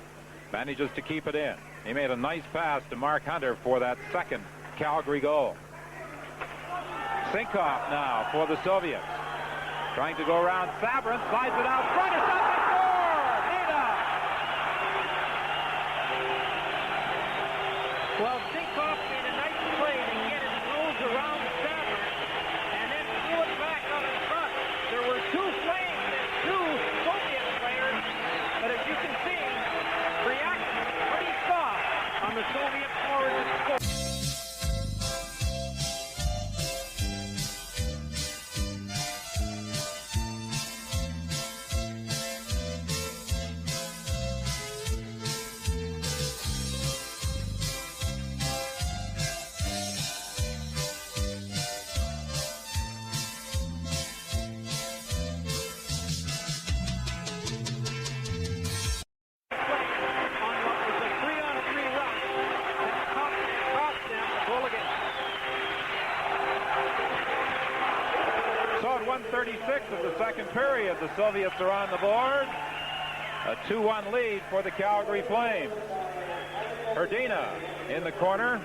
manages to keep it in. He made a nice pass to Mark Hunter for that second Calgary goal. Sinkov now for the Soviets. Trying to go around Sabrin, slides it out front, it's up and score! Nayda! Well, Sinkov made a nice play to get his nose around Sabrin and then threw it back out in front. There were 2 Flames and 2 Soviet players, but as you can see, reaction pretty soft on the Soviet forward to score. of the second period. The Soviets are on the board. A 2-1 lead for the Calgary Flames. Hrdina in the corner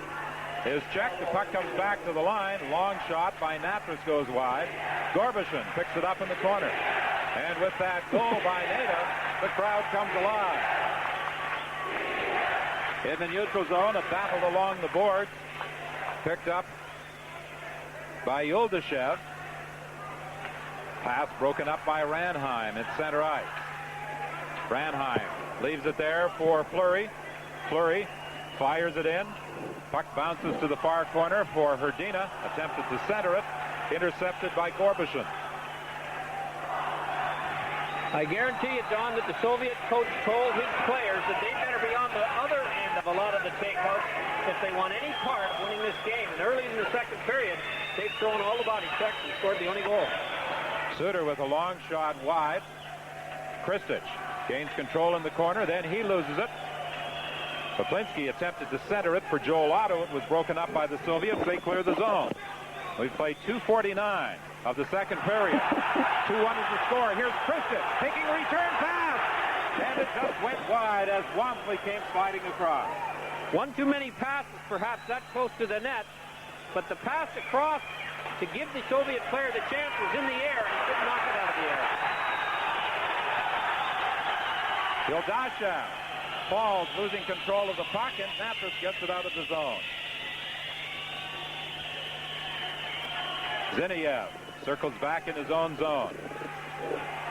is checked. The puck comes back to the line. Long shot by Natras goes wide. Gorbushin picks it up in the corner. And with that goal by Nayda, the crowd comes alive. In the neutral zone, a battle along the boards. Picked up by Yuldashev. Pass broken up by Ranheim at center ice. Ranheim leaves it there for Fleury. Fleury fires it in. Puck bounces to the far corner for Hrdina. Attempted to center it. Intercepted by Gorbushin. I guarantee you, Don, that the Soviet coach told his players that they better be on the other end of a lot of the takeouts if they want any part of winning this game. And early in the second period, they've thrown all the body checks and scored the only goal. Suter with a long shot wide. Kristich gains control in the corner, then he loses it. Poplinski attempted to center it for Joel Otto. It was broken up by the Soviets. They clear the zone. We've played 2:49 of the second period. 2-1 is the score. Here's Kristich taking a return pass. And it just went wide as Wamsley came sliding across. One too many passes, perhaps that close to the net. But the pass across to give the Soviet player the chance was in the air, and he couldn't knock it out of the air. Yuldashev falls, losing control of the puck, and Natras gets it out of the zone. Zinov'ev circles back in his own zone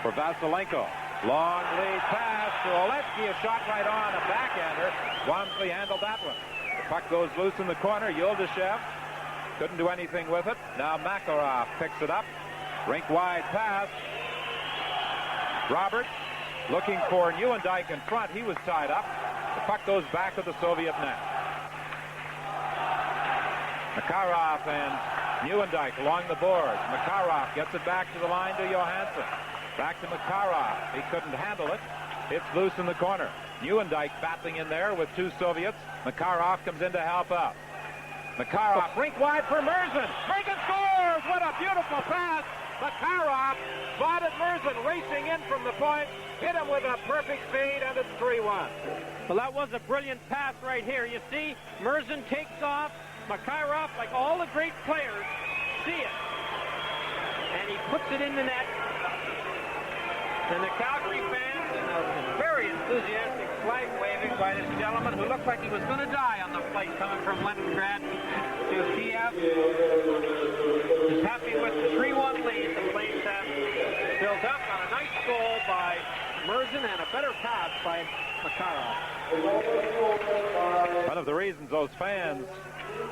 for Vasilenko. Long lead pass to Oleksy, a shot right on, a backhander. Wamsley handled that one. The puck goes loose in the corner. Yuldashev couldn't do anything with it. Now Makarov picks it up. Rink wide pass. Roberts looking for Neuendijk in front. He was tied up. The puck goes back to the Soviet net. Makarov and Neuendijk along the boards. Makarov gets it back to the line to Johansson. Back to Makarov. He couldn't handle it. It's loose in the corner. Neuendijk battling in there with two Soviets. Makarov comes in to help out. Makarov, rink wide for Murzin. Murzin scores! What a beautiful pass! Makarov spotted Murzin racing in from the point, hit him with a perfect feed, and it's 3-1. Well, that was a brilliant pass right here. You see, Murzin takes off. Makarov, like all the great players, see it. And he puts it in the net. And the Calgary fans, and a very enthusiastic flag waving by this gentleman who looked like he was going to die on the flight coming from Leningrad to Kiev, is happy with the 3-1 lead the Flames have built up on a nice goal by Murzin and a better pass by Makarov. One of the reasons those fans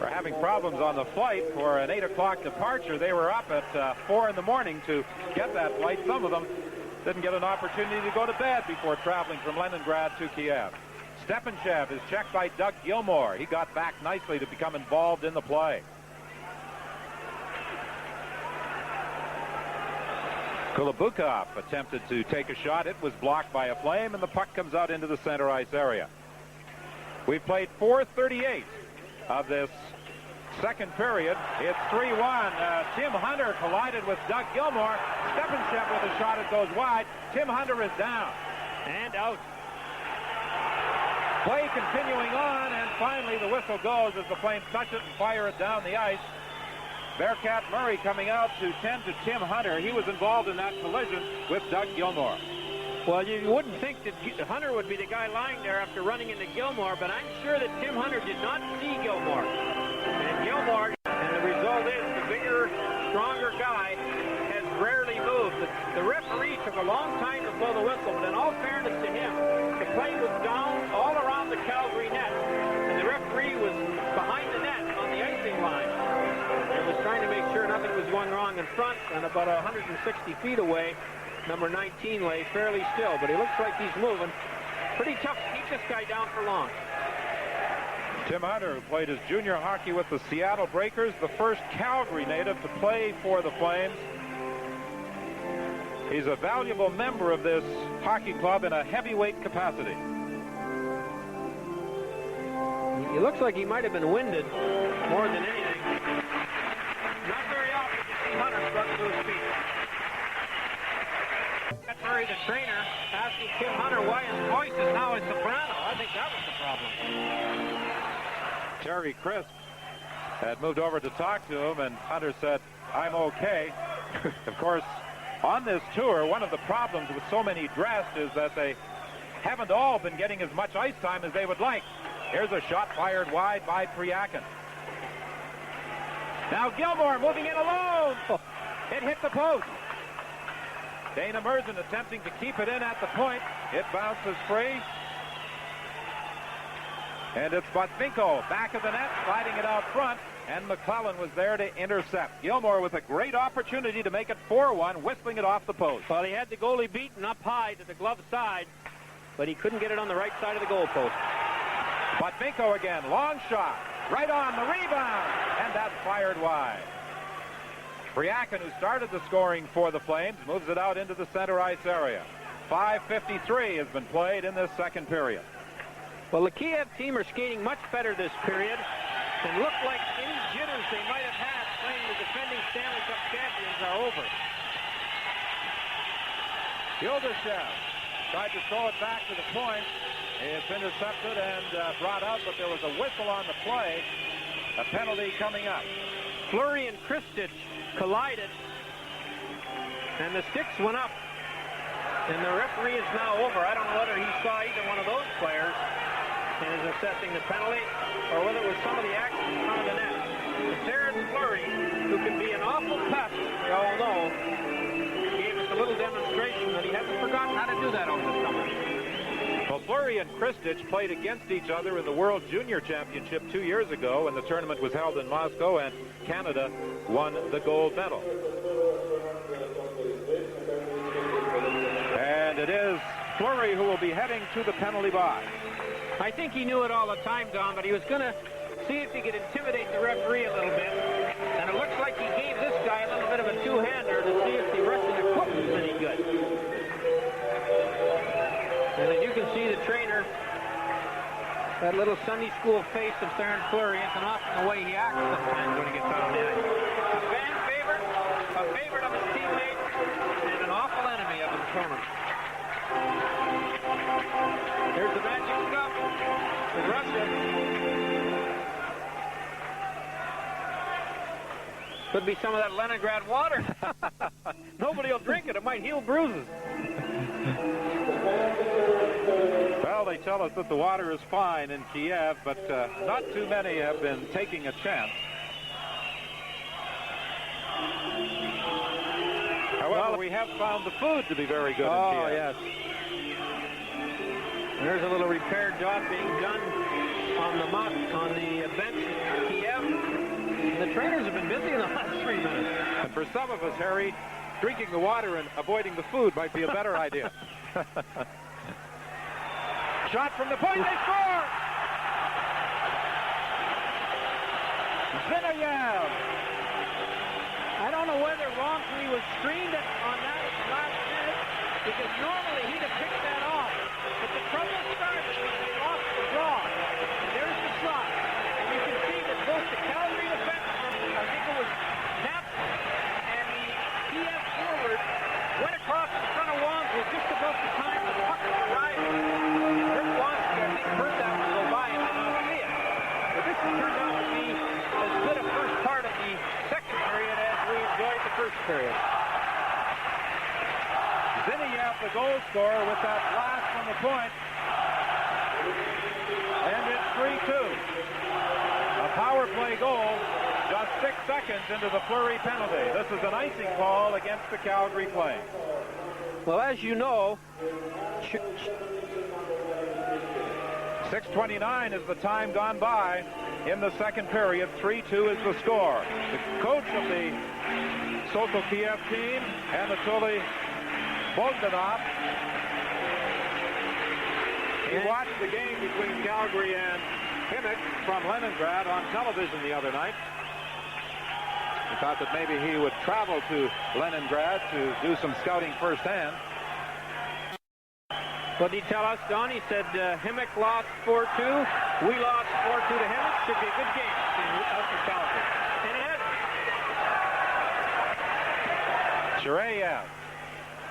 are having problems on the flight for an 8 o'clock departure, they were up at 4 in the morning to get that flight. Some of them didn't get an opportunity to go to bed before traveling from Leningrad to Kiev. Stepanischev is checked by Doug Gilmour. He got back nicely to become involved in the play. Kulabukhov attempted to take a shot. It was blocked by a Flame, and the puck comes out into the center ice area. We've played 4:38 of this second period. It's 3-1. Tim Hunter collided with Doug Gilmour. Stepanischev with a shot. It goes wide. Tim Hunter is down. And out. Play continuing on, and finally the whistle goes as the Flames touch it and fire it down the ice. Bearcat Murray coming out to tend to Tim Hunter. He was involved in that collision with Doug Gilmour. Well, you wouldn't think that Hunter would be the guy lying there after running into Gilmour, but I'm sure that Tim Hunter did not see Gilmour. And Gilmour, and the result is the bigger, stronger guy has rarely moved. The referee took a long time to blow the whistle, but in all fairness to him, the play was down all around the Calgary net, and the referee was behind the net on the icing line. And was trying to make sure nothing was going wrong in front, and about 160 feet away, number 19 lay fairly still, but he looks like he's moving. Pretty tough to keep this guy down for long. Tim Hunter, who played his junior hockey with the Seattle Breakers, the first Calgary native to play for the Flames. He's a valuable member of this hockey club in a heavyweight capacity. He looks like he might have been winded more than anything. Not very often you see Hunter struck to his feet. Harry, the trainer, asking Tim Hunter why his voice is now a soprano. I think that was the problem. Terry Crisp had moved over to talk to him, and Hunter said, "I'm okay." Of course, on this tour, one of the problems with so many dressed is that they haven't all been getting as much ice time as they would like. Here's a shot fired wide by Kryakin. Now Gilmore moving in alone. It hit the post. Dana Merzen attempting to keep it in at the point. It bounces free. And it's Botvinko back of the net, sliding it out front, and McClellan was there to intercept. Gilmore with a great opportunity to make it 4-1, whistling it off the post. Well, he had the goalie beaten up high to the glove side, but he couldn't get it on the right side of the goal post. Botvinko again, long shot, right on the rebound, and that's fired wide. Kryakin, who started the scoring for the Flames, moves it out into the center ice area. 5:53 has been played in this second period. Well, the Kiev team are skating much better this period and look like any jitters they might have had playing the defending Stanley Cup champions are over. Gildashev tried to throw it back to the point. It's intercepted and brought out, but there was a whistle on the play. A penalty coming up. Fleury and Kristich collided, and the sticks went up. And the referee is now over. I don't know whether he saw either one of those players and is assessing the penalty, or whether it was some of the action in front of the net. Terrence Fleury, who can be an awful pest, we all know, gave us a little demonstration that he hasn't forgotten how to do that over the summer. Well, Fleury and Kristich played against each other in the World Junior Championship 2 years ago, and the tournament was held in Moscow, and Canada won the gold medal. And it is Fleury who will be heading to the penalty box. I think he knew it all the time, Don, but he was going to see if he could intimidate the referee a little bit. And it looks like he gave this guy a little bit of a two-hander to see if the Russian equipment was any good. And as you can see, the trainer, that little Sunday school face of Terrence Fleury, isn't often the way he acts sometimes when he gets out on the ice. A fan favorite, a favorite of his teammates, and an awful enemy of his opponent. Here's the magic cup in Russia. Could be some of that Leningrad water. Nobody will drink it. It might heal bruises. Well, they tell us that the water is fine in Kiev, but not too many have been taking a chance. However, we have found the food to be very good in Kiev. Oh, yes. There's a little repair job being done on the bench in Kiev. And the trainers have been busy in the last 3 minutes. And for some of us, Harry, drinking the water and avoiding the food might be a better idea. Shot from the point, they score! Zinov'ev! I don't know whether wrongfully was screened on that at the last minute, because normally he'd have picked that off. But the trouble started when they lost the draw. And there's the shot. And you can see that both the Calgary defenseman, I think it was Knapp, and the Kiev forward went across in front of Wonsky just about the time the puck was arriving. Rick Wonsky, I think, heard that one go by and did not see it. But this turned out to be as good a first part of the second period as we enjoyed the first period. Zinov'ev, the goal scorer, with that blast from the point. And it's 3-2. A power play goal just 6 seconds into the Fleury penalty. This is an icing call against the Calgary Flames. Well, as you know, 6:29 is the time gone by in the second period. 3-2 is the score. The coach of the Sokol Kiev team, Anatoly Bogdanov, he watched the game between Calgary and Himik from Leningrad on television the other night. He thought that maybe he would travel to Leningrad to do some scouting firsthand. What did he tell us, Don? He said Himik lost 4-2. We lost 4-2 to Himik. Should be a good game out for Calgary. And it is. Shiryaev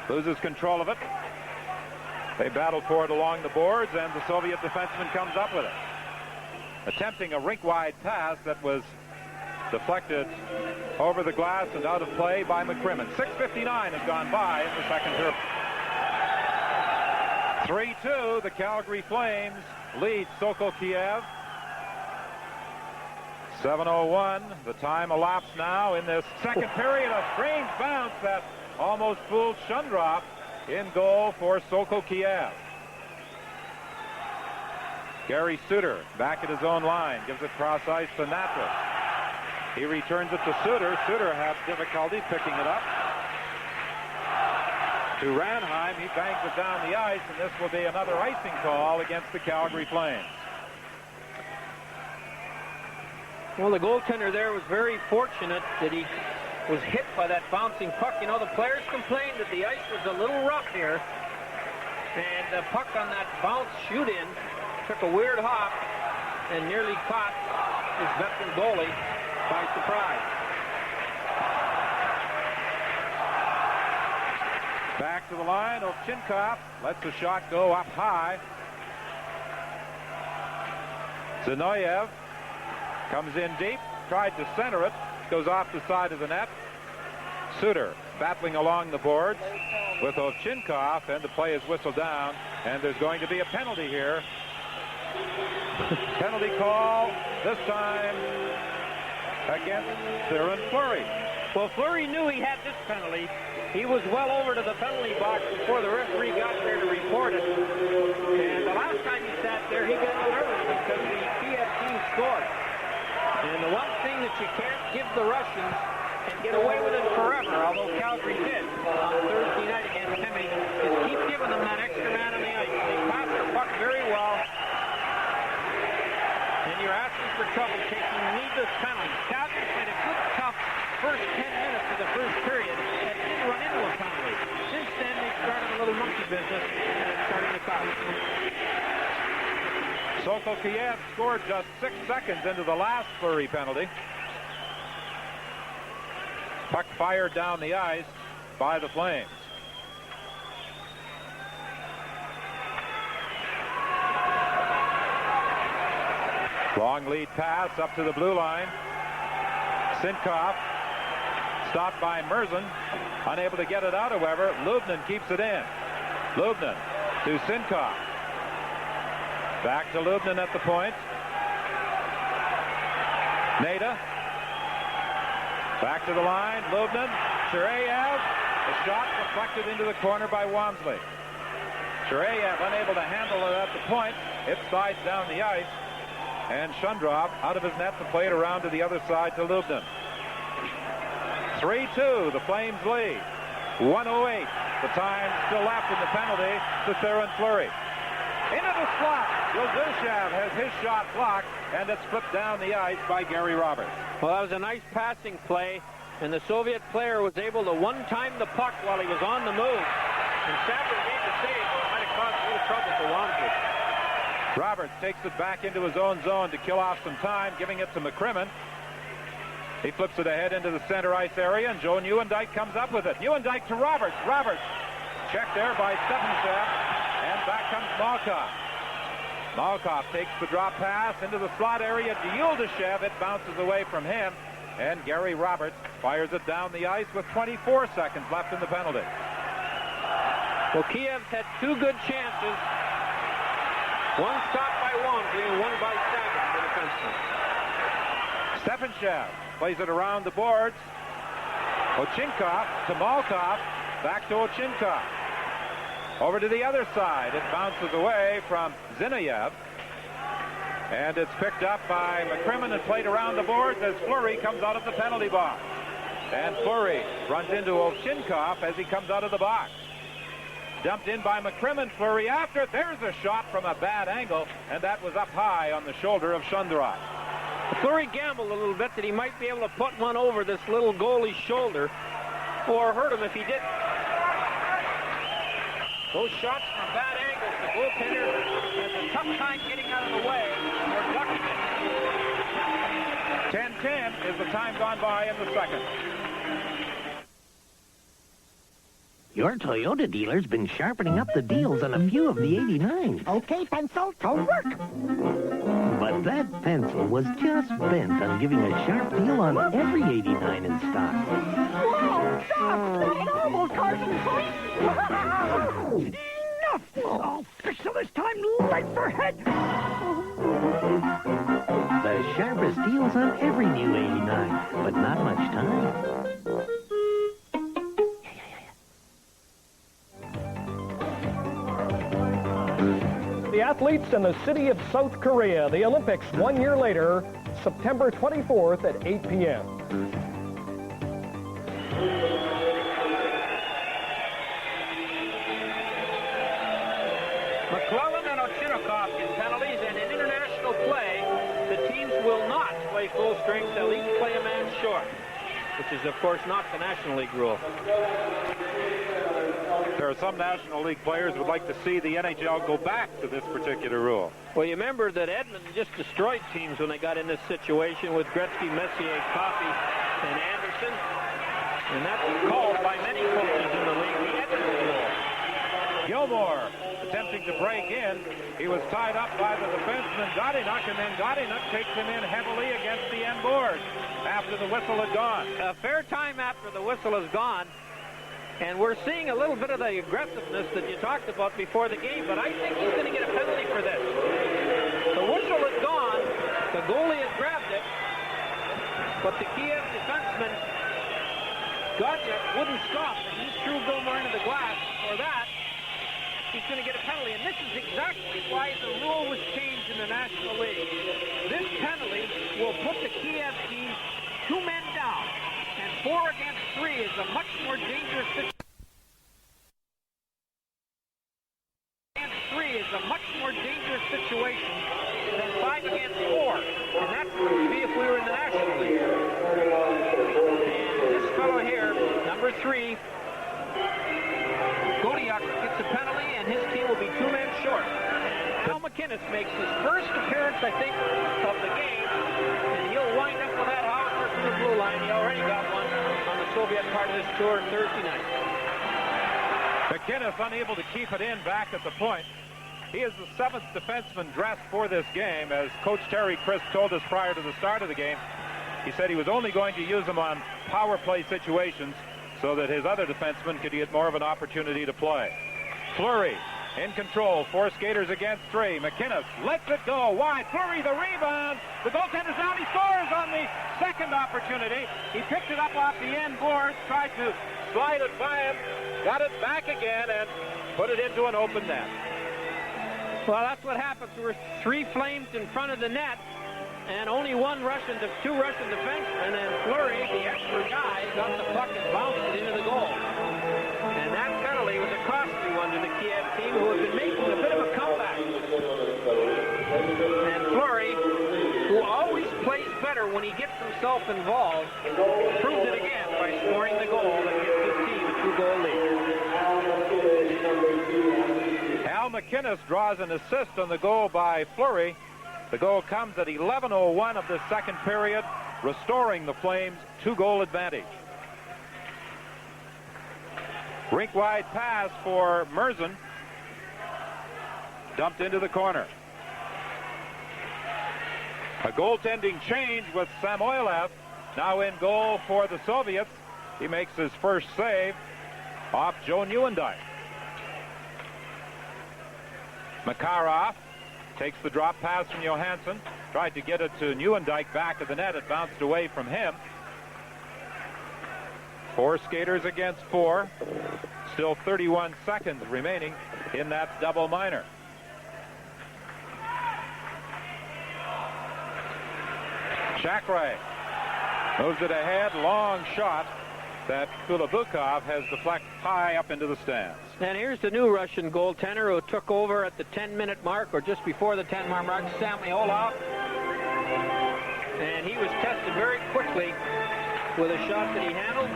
loses control of it. They battled for it along the boards, and the Soviet defenseman comes up with it. Attempting a rink-wide pass that was deflected over the glass and out of play by McCrimmon. 6:59 has gone by in the second period. 3-2, the Calgary Flames lead Sokol Kiev. 7:01, the time elapsed now in this second period. A strange bounce that almost fooled Shundrov. In goal for Sokol Kiev. Gary Suter back at his own line, gives it cross ice to Nayda. He returns it to Suter. Suter has difficulty picking it up. To Ranheim, he bangs it down the ice, and this will be another icing call against the Calgary Flames. Well, the goaltender there was very fortunate that he was hit by that bouncing puck. You know, the players complained that the ice was a little rough here, and the puck on that bounce shoot-in took a weird hop and nearly caught his veteran goalie by surprise. Back to the line, Ovchinnikov lets the shot go up high. Zinov'ev comes in deep, tried to center it, goes off the side of the net. Suter battling along the boards with Ovchinnikov, and the play is whistled down, and there's going to be a penalty here. Penalty call, this time against Fleury. Well, Fleury knew he had this penalty. He was well over to the penalty box before the referee got there to report it. And the last time he sat there, he got nervous because the Kiev team scored. And the one thing that you can't give the Russians and get away with it forever, although Calgary did on Thursday night against Hemi, is keep giving them that extra man on the ice. They pass their puck very well, and you're asking for trouble taking needless penalties. Calgary played a good, tough first 10 minutes of the first period that didn't run into a penalty. Since then, they started a little monkey business and it's starting to cost. Sokol Kiev scored just 6 seconds into the last Fleury penalty. Puck fired down the ice by the Flames. Long lead pass up to the blue line. Sinkov stopped by Merzin. Unable to get it out, however. Lubnin keeps it in. Lubnin to Sinkov. Back to Lubnin at the point. Nayda. Back to the line. Lubnin. Shiryaev. The shot deflected into the corner by Wamsley. Shiryaev unable to handle it at the point. It slides down the ice. And Shundrov out of his net to play it around to the other side to Lubnin. 3-2. The Flames lead. 1:08. The time still left in the penalty to Fleury. Into the slot. Gorbushin has his shot blocked, and it's flipped down the ice by Gary Roberts. Well, that was a nice passing play, and the Soviet player was able to one-time the puck while he was on the move. And Sapper made the save, but it might have caused a little trouble for Wamsley. Roberts takes it back into his own zone to kill off some time, giving it to McCrimmon. He flips it ahead into the center ice area, and Joe Nieuwendyk comes up with it. Nieuwendyk to Roberts. Roberts checked there by Stepanischev, and back comes Malkov. Malkov takes the drop pass into the slot area to Yuldashev. It bounces away from him, and Gary Roberts fires it down the ice with 24 seconds left in the penalty. Well, Kiev's had two good chances. One stopped by Wamsley and one by Sagan, the defenseman. Stepanischev plays it around the boards. Ovchinnikov to Malkov. Back to Ovchinnikov. Over to the other side. It bounces away from Zinov'ev. And it's picked up by McCrimmon and played around the boards as Fleury comes out of the penalty box. And Fleury runs into Ovchinnikov as he comes out of the box. Dumped in by McCrimmon. Fleury after. There's a shot from a bad angle, and that was up high on the shoulder of Shundrov. Fleury gambled a little bit that he might be able to put one over this little goalie's shoulder, or hurt him if he didn't. Those shots from bad angles, the goaltender has a tough time getting out of the way or ducking it. 10-10 is the time gone by in the second. Your Toyota dealer's been sharpening up the deals on a few of the 89s. Okay, pencil, to work. But that pencil was just bent on giving a sharp deal on every 89 in stock. Whoa, stop! Not normal, Carson, please! Enough! I'll fix it this time, right for head! The sharpest deals on every new 89, but not much time. The athletes in the city of South Korea, the Olympics 1 year later, September 24th at 8 p.m. McClellan and Ovchinnikov get penalties, and in international play, the teams will not play full strength. They'll each play a man short, which is, of course, not the National League rule. There are some National League players who would like to see the NHL go back to this particular rule. Well, you remember that Edmonton just destroyed teams when they got in this situation with Gretzky, Messier, Coffey, and Anderson. And that's called by many coaches in the league the Edmonton rule. Gilmore attempting to break in. He was tied up by the defenseman Godynyuk, and then Godynyuk takes him in heavily against the end board after the whistle had gone. A fair time after the whistle is gone. And we're seeing a little bit of the aggressiveness that you talked about before the game, but I think he's going to get a penalty for this. The whistle is gone. The goalie has grabbed it. But the Kiev defenseman, Godynyuk, wouldn't stop, and he threw Gilmore into the glass. For that, he's going to get a penalty. And this is exactly why the rule was changed in the National League. This penalty will put the Kiev team 2 men down. And 4 against 3 is a much more dangerous situation. 3 is a much more dangerous situation than 5 against 4. And that's what it would be if we were in the National League. And this fellow here, number 3, Godynyuk, gets a penalty, and his team will be 2 men short. Al McInnes makes his first appearance, I think, of the game, and he'll wind up with that howitzer from the blue line. He already got one on the Soviet part of this tour Thursday night. McInnes unable to keep it in back at the point. He is the 7th defenseman dressed for this game. As Coach Terry Crisp told us prior to the start of the game, he said he was only going to use him on power play situations so that his other defensemen could get more of an opportunity to play. Fleury in control, 4 skaters against 3. McInnes lets it go wide. Fleury the rebound. The goaltender's down. He scores on the second opportunity. He picked it up off the end board, tried to slide it by him, got it back again, and put it into an open net. Well, that's what happens. There were 3 Flames in front of the net, and only 2 Russian defensemen, and Fleury, the extra guy, got the puck and bounced it into the goal. And that penalty was a costly one to the Kiev team, who have been making a bit of a comeback. And Fleury, who always plays better when he gets himself involved, proved it again by scoring the goal that gives his team a 2-goal lead. Al McInnes draws an assist on the goal by Fleury. The goal comes at 11:01 of the second period, restoring the Flames 2-goal advantage. Rink-wide pass for Merzen. Dumped into the corner. A goaltending change with Samoylov now in goal for the Soviets. He makes his first save off Joe Nieuwendyk. Makarov takes the drop pass from Johansson. Tried to get it to Nieuwendyk back of the net. It bounced away from him. 4 skaters against 4. Still 31 seconds remaining in that double minor. Chakray moves it ahead. Long shot that Kulabukhov has deflected high up into the stands. And here's the new Russian goaltender who took over at the 10-minute mark, or just before the 10-minute mark, Samoylov. And he was tested very quickly with a shot that he handled.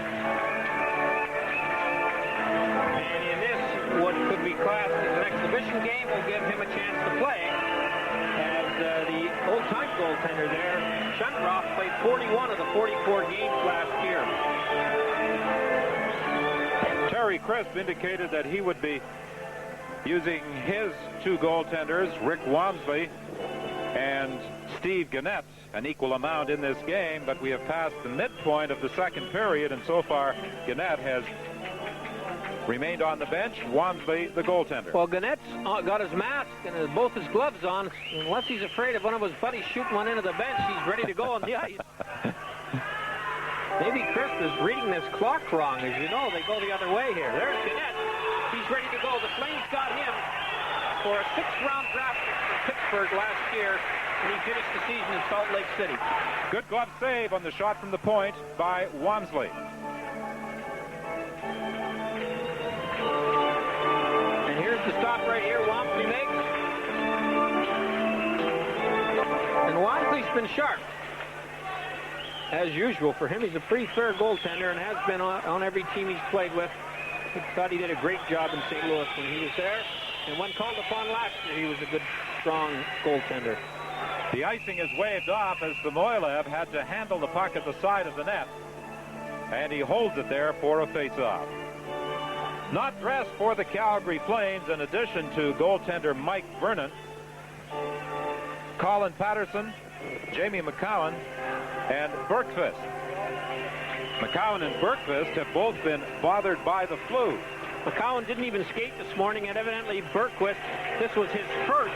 And in this, what could be classed as an exhibition game, will give him a chance to play. As the old-time goaltender there, Shundrov, played 41 of the 44 games last year. Larry Crisp indicated that he would be using his two goaltenders, Rick Wamsley and Steve Gannett, an equal amount in this game, but we have passed the midpoint of the second period, and so far Gannett has remained on the bench. Wamsley, the goaltender. Well, Gannett's got his mask and both his gloves on. Unless he's afraid of one of his buddies shooting one into the bench, he's ready to go on the ice. Maybe Crisp is reading this clock wrong. As you know, they go the other way here. There's Gannett. He's ready to go. The Flames got him for a 6th-round draft pick from Pittsburgh last year, and he finished the season in Salt Lake City. Good glove save on the shot from the point by Wamsley. And here's the stop right here. Wamsley makes. And Wamsley's been sharp. As usual for him, he's a pretty fair goaltender and has been on every team he's played with. I thought he did a great job in St. Louis when he was there. And when called upon last year, he was a good, strong goaltender. The icing is waved off as Samoylov had to handle the puck at the side of the net. And he holds it there for a face-off. Not dressed for the Calgary Flames, in addition to goaltender Mike Vernon, Colin Patterson, Jamie McCowan, and Bergqvist. McCowan and Bergqvist have both been bothered by the flu. McCowan didn't even skate this morning, and evidently Bergqvist, this was his first.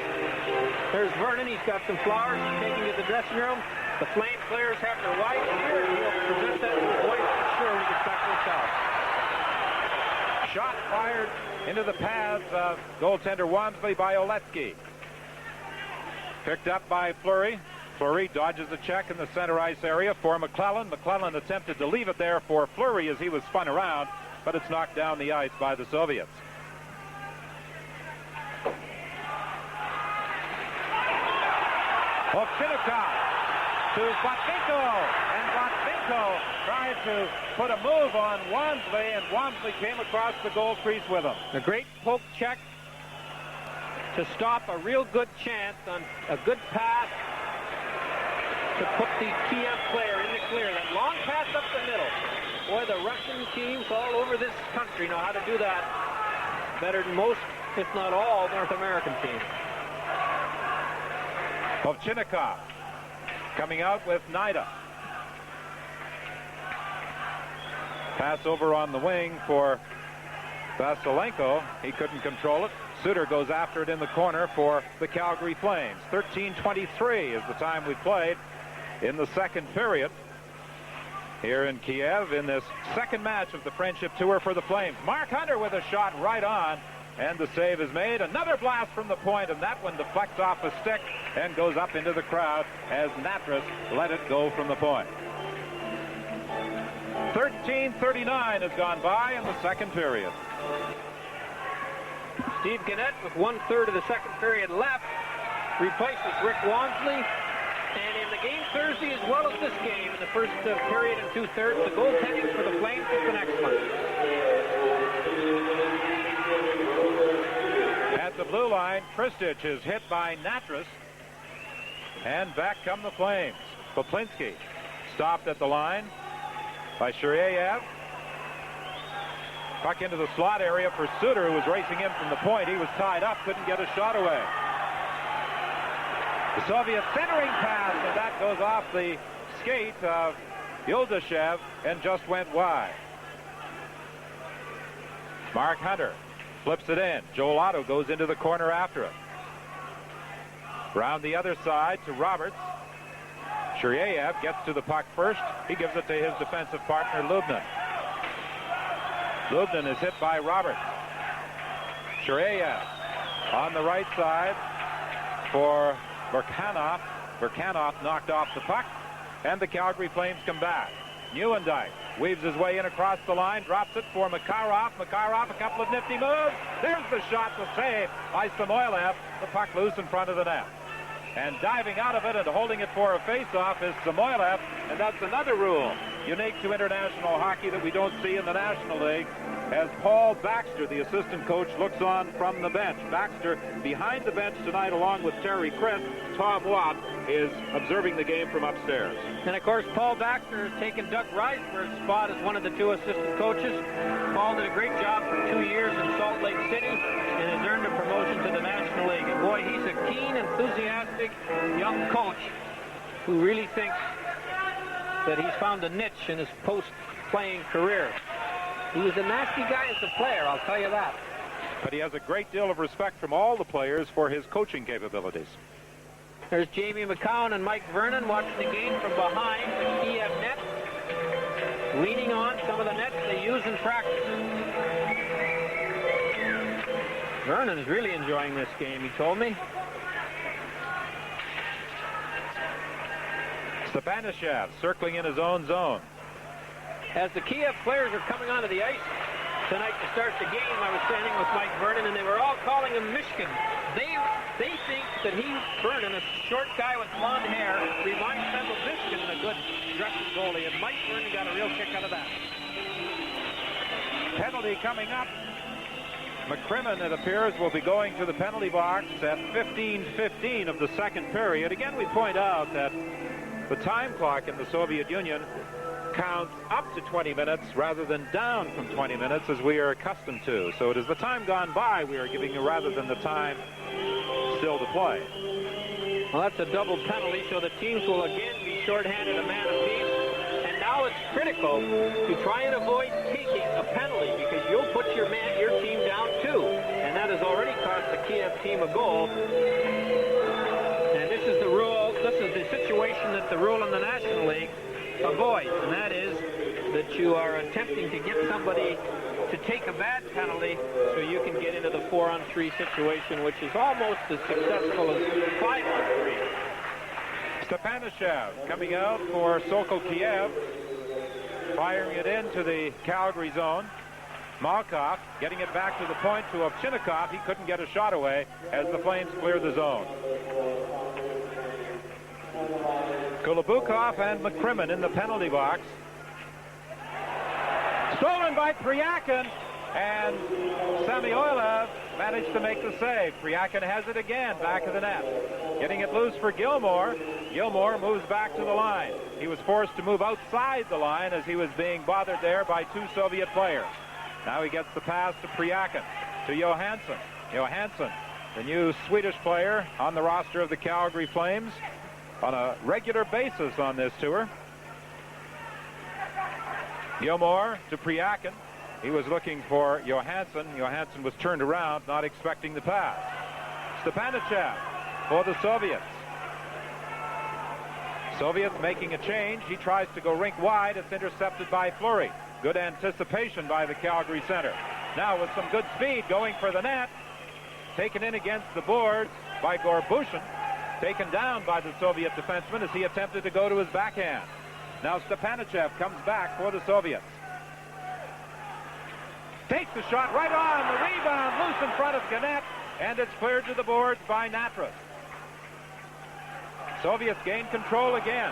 There's Vernon. He's got some flowers he's taking to the dressing room. The Flame players have their wife here, and he'll present that to his wife for sure when he gets back to his house. Shot fired into the paths of goaltender Wamsley by Oletsky. Picked up by Fleury. Fleury dodges a check in the center ice area for McClellan. McClellan attempted to leave it there for Fleury as he was spun around, but it's knocked down the ice by the Soviets. Ovchinnikov to Botvinko, and Botvinko tried to put a move on Wamsley, and Wamsley came across the goal crease with him. A great poke check to stop a real good chance on a good pass to put the Kiev player in the clear. That long pass up the middle. Boy, the Russian teams all over this country know how to do that better than most, if not all, North American teams. Ovchinnikov coming out with Nayda. Pass over on the wing for Vasilenko. He couldn't control it. Suter goes after it in the corner for the Calgary Flames. 13:23 is the time we played in the second period here in Kiev in this second match of the Friendship Tour for the Flames. Mark Hunter with a shot right on, and the save is made. Another blast from the point, and that one deflects off a stick and goes up into the crowd as Natras let it go from the point. 13:39 has gone by in the second period. Steve Gannett, with 1/3 of the second period left, replaces Rick Wamsley. And in the game Thursday, as well as this game, in the first period and 2/3, the goaltending for the Flames has been excellent. At the blue line, Kristich is hit by Natras, and back come the Flames. Poplinski stopped at the line by Shiryaev. Puck into the slot area for Suter, who was racing in from the point. He was tied up, couldn't get a shot away. The Soviet centering pass, and that goes off the skate of Yuldashev and just went wide. Mark Hunter flips it in. Joel Otto goes into the corner after it. Round the other side to Roberts. Shiryaev gets to the puck first. He gives it to his defensive partner, Lubnin. Lubnin is hit by Roberts. Shiryaev on the right side for Verkanov. Verkanov knocked off the puck, and the Calgary Flames come back. Neuendijk weaves his way in across the line, drops it for Makarov. Makarov, a couple of nifty moves. There's the shot, the save by Samoylov. The puck loose in front of the net. And diving out of it and holding it for a face-off is Samoylov, and that's another rule. unique to international hockey that we don't see in the National League, as Paul Baxter, the assistant coach, looks on from the bench. Baxter behind the bench tonight along with Terry Chris. Tom Watt is observing the game from upstairs. And of course, Paul Baxter has taken Doug Reisberg's spot as one of the 2 assistant coaches. Paul did a great job for 2 years in Salt Lake City and has earned a promotion to the National League. And boy, he's a keen, enthusiastic young coach who really thinks that he's found a niche in his post-playing career. He was a nasty guy as a player, I'll tell you that. But he has a great deal of respect from all the players for his coaching capabilities. There's Jamie McCown and Mike Vernon watching the game from behind the Kiev net, leaning on some of the nets they use in practice. Vernon is really enjoying this game, he told me. Stepanischev circling in his own zone. As the Kiev players are coming onto the ice tonight to start the game, I was standing with Mike Vernon, and they were all calling him Mishkin. They think that Vernon, a short guy with blonde hair, reminds them of Mishkin, a good dressing goalie, and Mike Vernon got a real kick out of that. Penalty coming up. McCrimmon, it appears, will be going to the penalty box at 15:15 of the second period. Again, we point out that the time clock in the Soviet Union counts up to 20 minutes rather than down from 20 minutes as we are accustomed to. So it is the time gone by we are giving you rather than the time still to play. Well, that's a double penalty, so the teams will again be shorthanded a man apiece. And now it's critical to try and avoid taking a penalty because you'll put your team down too. And that has already cost the Kiev team a goal. And this is the rule, this is the situation that the rule in the National League avoids, and that is that you are attempting to get somebody to take a bad penalty so you can get into the 4-on-3 situation, which is almost as successful as 5-on-3. Stepanischev coming out for Sokol Kiev, firing it into the Calgary zone. Malkov getting it back to the point to Ovchinnikov. He couldn't get a shot away as the Flames clear the zone. Kulabukhov and McCrimmon in the penalty box. Stolen by Kryakin, and Samoylov managed to make the save. Kryakin has it again, back of the net. Getting it loose for Gilmore. Gilmore moves back to the line. He was forced to move outside the line as he was being bothered there by 2 Soviet players. Now he gets the pass to Kryakin, to Johansson. Johansson, the new Swedish player on the roster of the Calgary Flames on a regular basis on this tour. Gilmore to Kryakin. He was looking for Johansson. Johansson was turned around, not expecting the pass. Stepanischev for the Soviets. Soviets making a change. He tries to go rink wide. It's intercepted by Fleury. Good anticipation by the Calgary center. Now with some good speed going for the net. Taken in against the boards by Gorbushin. Taken down by the Soviet defenseman as he attempted to go to his backhand. Now Stepanischev comes back for the Soviets. Takes the shot right on. The rebound loose in front of Gannett, and it's cleared to the boards by Natras. Soviets gain control again.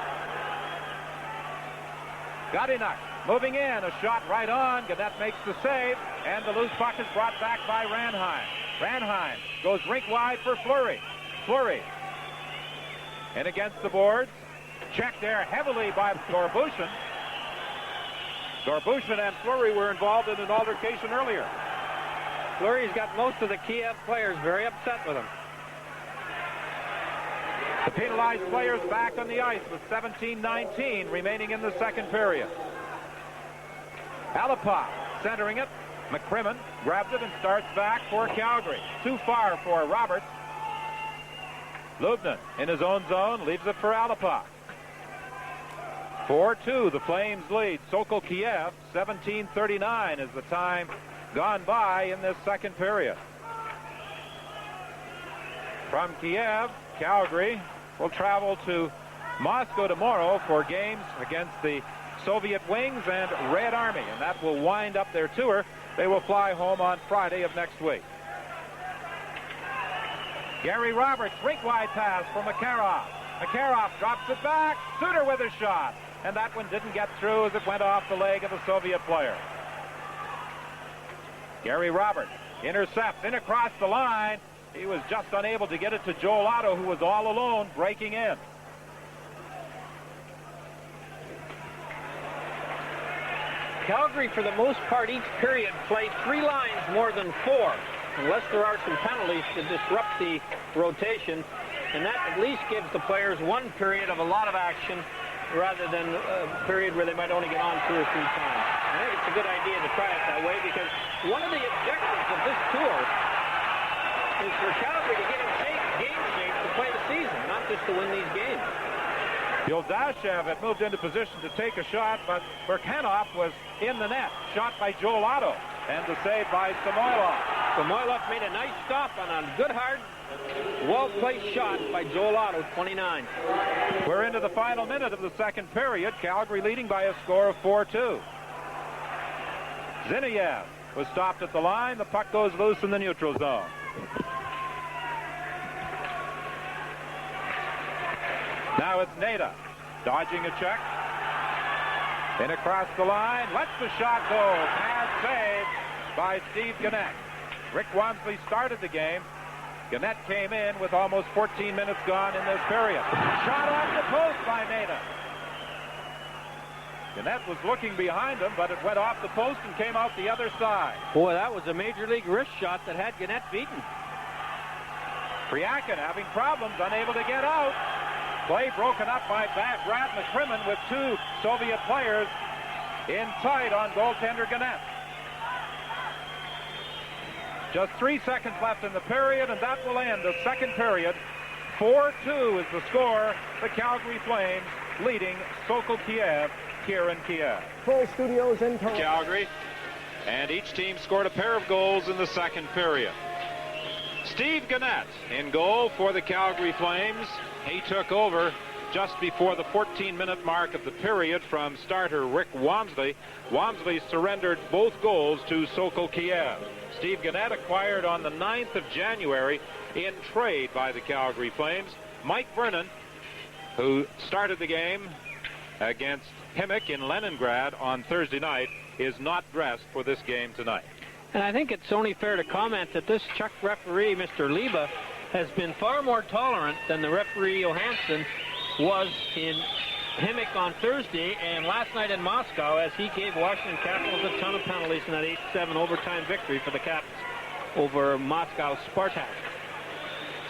Godynyuk moving in. A shot right on. Gannett makes the save, and the loose puck is brought back by Ranheim. Ranheim goes rink wide for Fleury. Fleury in against the boards. Checked there heavily by Gorbushin. Gorbushin and Fleury were involved in an altercation earlier. Fleury's got most of the Kiev players very upset with him. The penalized players back on the ice with 17:19 remaining in the second period. Alipov centering it. McCrimmon grabs it and starts back for Calgary. Too far for Roberts. Lubnin in his own zone leaves it for Alipov. 4-2, the Flames lead. Sokol Kiev, 17:39 is the time gone by in this second period. From Kiev, Calgary will travel to Moscow tomorrow for games against the Soviet Wings and Red Army, and that will wind up their tour. They will fly home on Friday of next week. Gary Roberts, rink-wide pass for Makarov. Makarov drops it back. Suter with a shot. and that one didn't get through as it went off the leg of a Soviet player. Gary Roberts intercepts in across the line. He was just unable to get it to Joel Otto, who was all alone breaking in. Calgary, for the most part, each period played 3 lines more than 4, unless there are some penalties to disrupt the rotation, and that at least gives the players 1 period of a lot of action rather than a period where they might only get on 2 or 3 times. I think it's a good idea to try it that way, because one of the objectives of this tour is for Calgary to get in game shape to play the season, not just to win these games. Goldashev had moved into position to take a shot, but Burkanov was in the net. Shot by Joel Otto, and the save by Samoylov. Samoylov made a nice stop on a good, hard, well-placed shot by Joel Otto, 29. We're into the final minute of the second period. Calgary leading by a score of 4-2. Zinov'ev was stopped at the line. The puck goes loose in the neutral zone. Now it's Nayda dodging a check. In across the line, lets the shot go. Pass saved by Steve Gannett. Rick Wamsley started the game. Gannett came in with almost 14 minutes gone in this period. Shot off the post by Nayda. Gannett was looking behind him, but it went off the post and came out the other side. Boy, that was a major league wrist shot that had Gannett beaten. Kryakin having problems, unable to get out. Play broken up by Brad McCrimmon with 2 Soviet players in tight on goaltender Gannett. Just 3 seconds left in the period, and that will end the second period. 4-2 is the score. The Calgary Flames leading Sokol Kiev here in Kiev. Full studios in Calgary, and each team scored a pair of goals in the second period. Steve Gannett in goal for the Calgary Flames. He took over just before the 14-minute mark of the period from starter Rick Wamsley. Wamsley surrendered both goals to Sokol Kiev. Steve Gannett acquired on the 9th of January in trade by the Calgary Flames. Mike Vernon, who started the game against Himik in Leningrad on Thursday night, is not dressed for this game tonight. And I think it's only fair to comment that this Czech referee, Mr. Liba, has been far more tolerant than the referee Johansson was in Himik on Thursday and last night in Moscow, as he gave Washington Capitals a ton of penalties in that 8-7 overtime victory for the Caps over Moscow Spartak.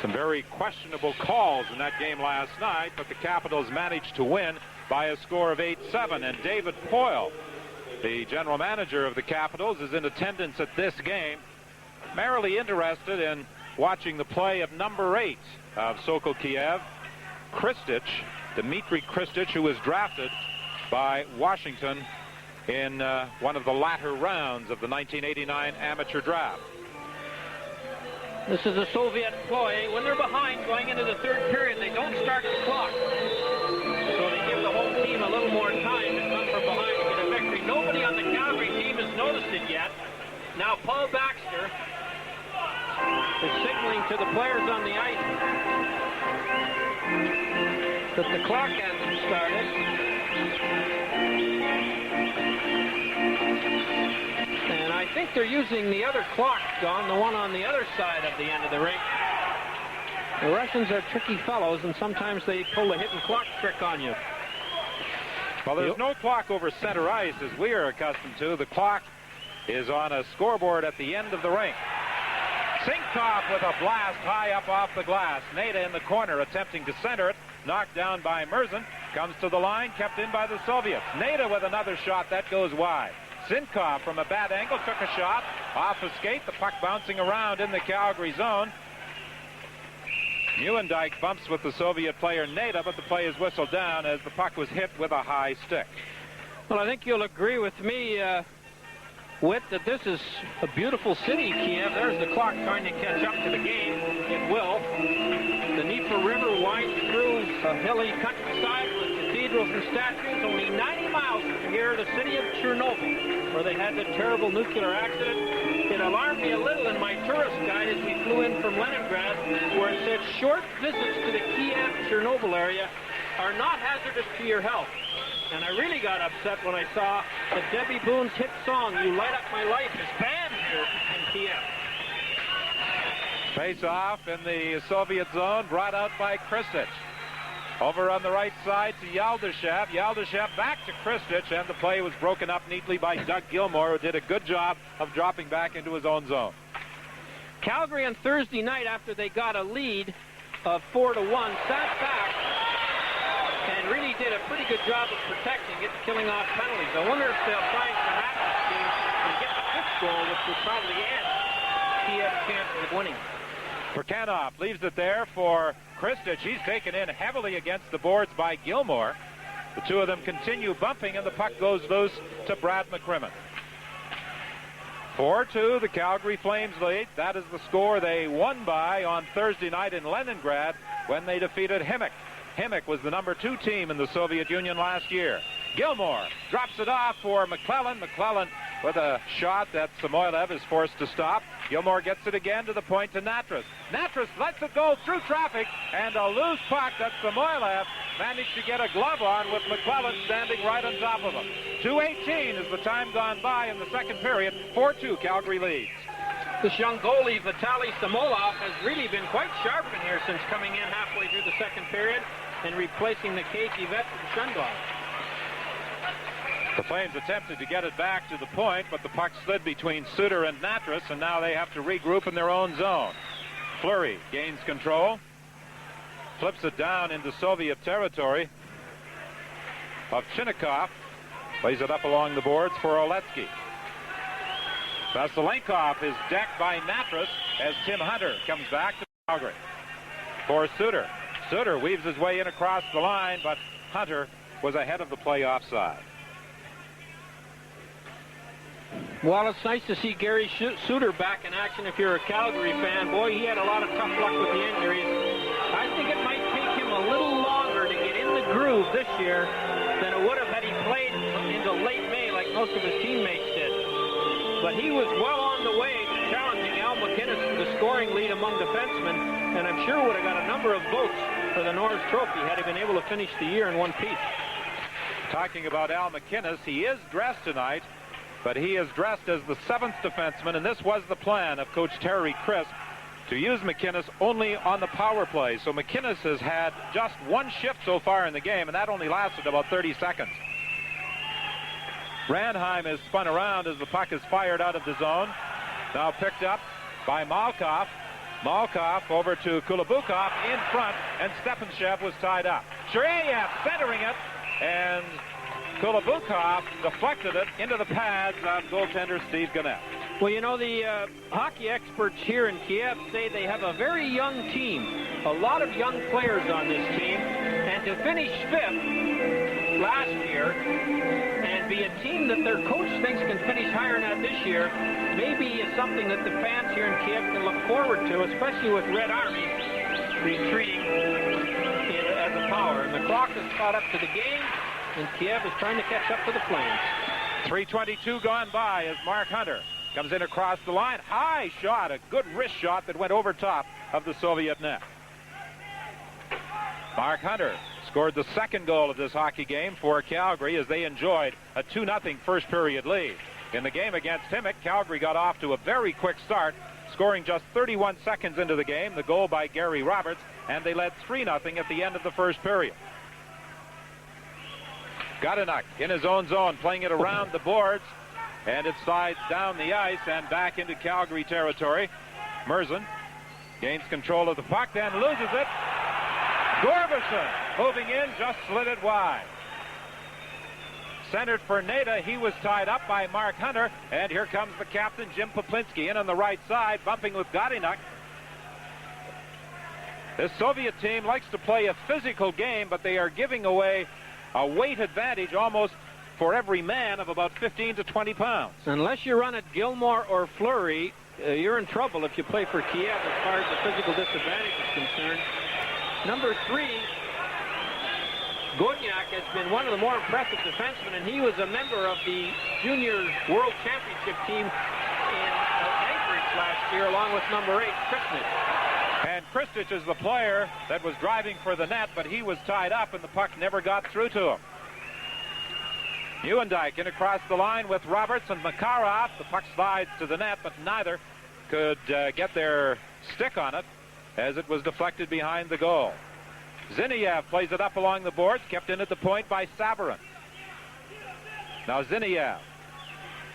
Some very questionable calls in that game last night, but the Capitals managed to win by a score of 8-7. And David Poyle, the general manager of the Capitals, is in attendance at this game, merely interested in watching the play of number 8 of Sokol Kiev, Dmitry Kristich, who was drafted by Washington in one of the latter rounds of the 1989 amateur draft. This is a Soviet ploy. When they're behind going into the third period, they don't start the clock. So they give the whole team a little more time to come from behind to get a victory. Nobody on the Calgary team has noticed it yet. Now Paul Baxter is signaling to the players on the ice that the clock hasn't started. And I think they're using the other clock, Don, the one on the other side of the end of the rink. The Russians are tricky fellows, and sometimes they pull the hidden clock trick on you. Well, there's no clock over center ice, as we are accustomed to. The clock is on a scoreboard at the end of the rink. Sinkov with a blast high up off the glass. Nayda in the corner attempting to center it. Knocked down by Merzen. Comes to the line, kept in by the Soviets. Nayda with another shot. That goes wide. Sinkov from a bad angle took a shot. Off a skate. The puck bouncing around in the Calgary zone. Neuendijk bumps with the Soviet player Nayda, but the play is whistled down as the puck was hit with a high stick. Well, I think you'll agree with me, Whit, that this is a beautiful city, Kiev. There's the clock trying to catch up to the game. It will. The Dnieper River winds through a hilly countryside with cathedrals and statues. Only 90 miles from here, the city of Chernobyl, where they had the terrible nuclear accident. It alarmed me a little in my tourist guide as we flew in from Leningrad, where it said short visits to the Kiev-Chernobyl area are not hazardous to your health. And I really got upset when I saw that Debbie Boone's hit song, You Light Up My Life, is banned here in Kiev. Face off in the Soviet zone, brought out by Kristich. Over on the right side to Yaldyshev. Yaldyshev back to Kristich, and the play was broken up neatly by Doug Gilmour, who did a good job of dropping back into his own zone. Calgary on Thursday night, after they got a lead of 4-1, sat back and really did a pretty good job of protecting it, killing off penalties. I wonder if they'll try and come at this game and get the fifth goal, which would probably end Kiev's chances of winning. Burkanov leaves it there for Kristich. He's taken in heavily against the boards by Gilmour. The two of them continue bumping, and the puck goes loose to Brad McCrimmon. 4-2, the Calgary Flames lead. That is the score they won by on Thursday night in Leningrad when they defeated Himik. Himik was the #2 team in the Soviet Union last year. Gilmour drops it off for McClellan. McClellan with a shot that Samoylov is forced to stop. Gilmour gets it again to the point to Natras. Natras lets it go through traffic, and a loose puck that Samoylov managed to get a glove on with McClellan standing right on top of him. 2:18 is the time gone by in the second period. 4-2, Calgary leads. This young goalie, Vitaly Samoylov, has really been quite sharp in here since coming in halfway through the second period and replacing the KG vet with Shundrov. The Flames attempted to get it back to the point, but the puck slid between Suter and Natras, and now they have to regroup in their own zone. Fleury gains control, flips it down into Soviet territory. Ovchinnikov lays it up along the boards for Oletsky. Vasilenkov is decked by Natras as Tim Hunter comes back to Calgary. For Suter. Suter weaves his way in across the line, but Hunter was ahead of the play offside. Well, it's nice to see Gary Suter back in action if you're a Calgary fan. Boy, he had a lot of tough luck with the injuries. I think it might take him a little longer to get in the groove this year than it would have had he played into late May like most of his teammates did. But he was well on the way to challenging Al McInnes for the scoring lead among defensemen, and I'm sure would have got a number of votes for the Norris Trophy had he been able to finish the year in one piece. Talking about Al McInnes, he is dressed tonight, but he is dressed as the 7th defenseman, and this was the plan of Coach Terry Crisp, to use McInnes only on the power play. So McInnes has had just one shift so far in the game, and that only lasted about 30 seconds. Ranheim is spun around as the puck is fired out of the zone. Now picked up by Malkov. Malkov over to Kulabukhov in front, and Stepanischev was tied up. Shiryaev centering it, and Kulabukhov deflected it into the pads of goaltender Steve Gannett. Well, you know, the hockey experts here in Kiev say they have a very young team, a lot of young players on this team, and to finish 5th last year and be a team that their coach thinks can finish higher than that this year maybe is something that the fans here in Kiev can look forward to, especially with Red Army retreating as a power. And the clock has caught up to the game, and Kiev is trying to catch up to the Flames. 3:22 gone by as Mark Hunter comes in across the line. High shot, a good wrist shot that went over top of the Soviet net. Mark Hunter scored the second goal of this hockey game for Calgary as they enjoyed a 2-0 first period lead. In the game against Himik, Calgary got off to a very quick start, scoring just 31 seconds into the game, the goal by Gary Roberts, and they led 3-0 at the end of the first period. Godynyuk in his own zone, playing it around the boards, and it slides down the ice and back into Calgary territory. Murzin gains control of the puck, then loses it. Gorbushin moving in, just slid it wide. Centered for Nayda. He was tied up by Mark Hunter, and here comes the captain, Jim Poplinski, in on the right side, bumping with Godynyuk. This Soviet team likes to play a physical game, but they are giving away a weight advantage almost for every man of about 15 to 20 pounds. Unless you run at Gilmour or Fleury, you're in trouble if you play for Kiev as far as the physical disadvantage is concerned. Number 3, Godynyuk has been one of the more impressive defensemen, and he was a member of the Junior World Championship team in Anchorage last year, along with number 8, Kristich. And Kristich is the player that was driving for the net, but he was tied up, and the puck never got through to him. Neuendijk in across the line with Roberts and Makarov. The puck slides to the net, but neither could get their stick on it as it was deflected behind the goal. Zinov'ev plays it up along the boards, kept in at the point by Savarin. Now Zinov'ev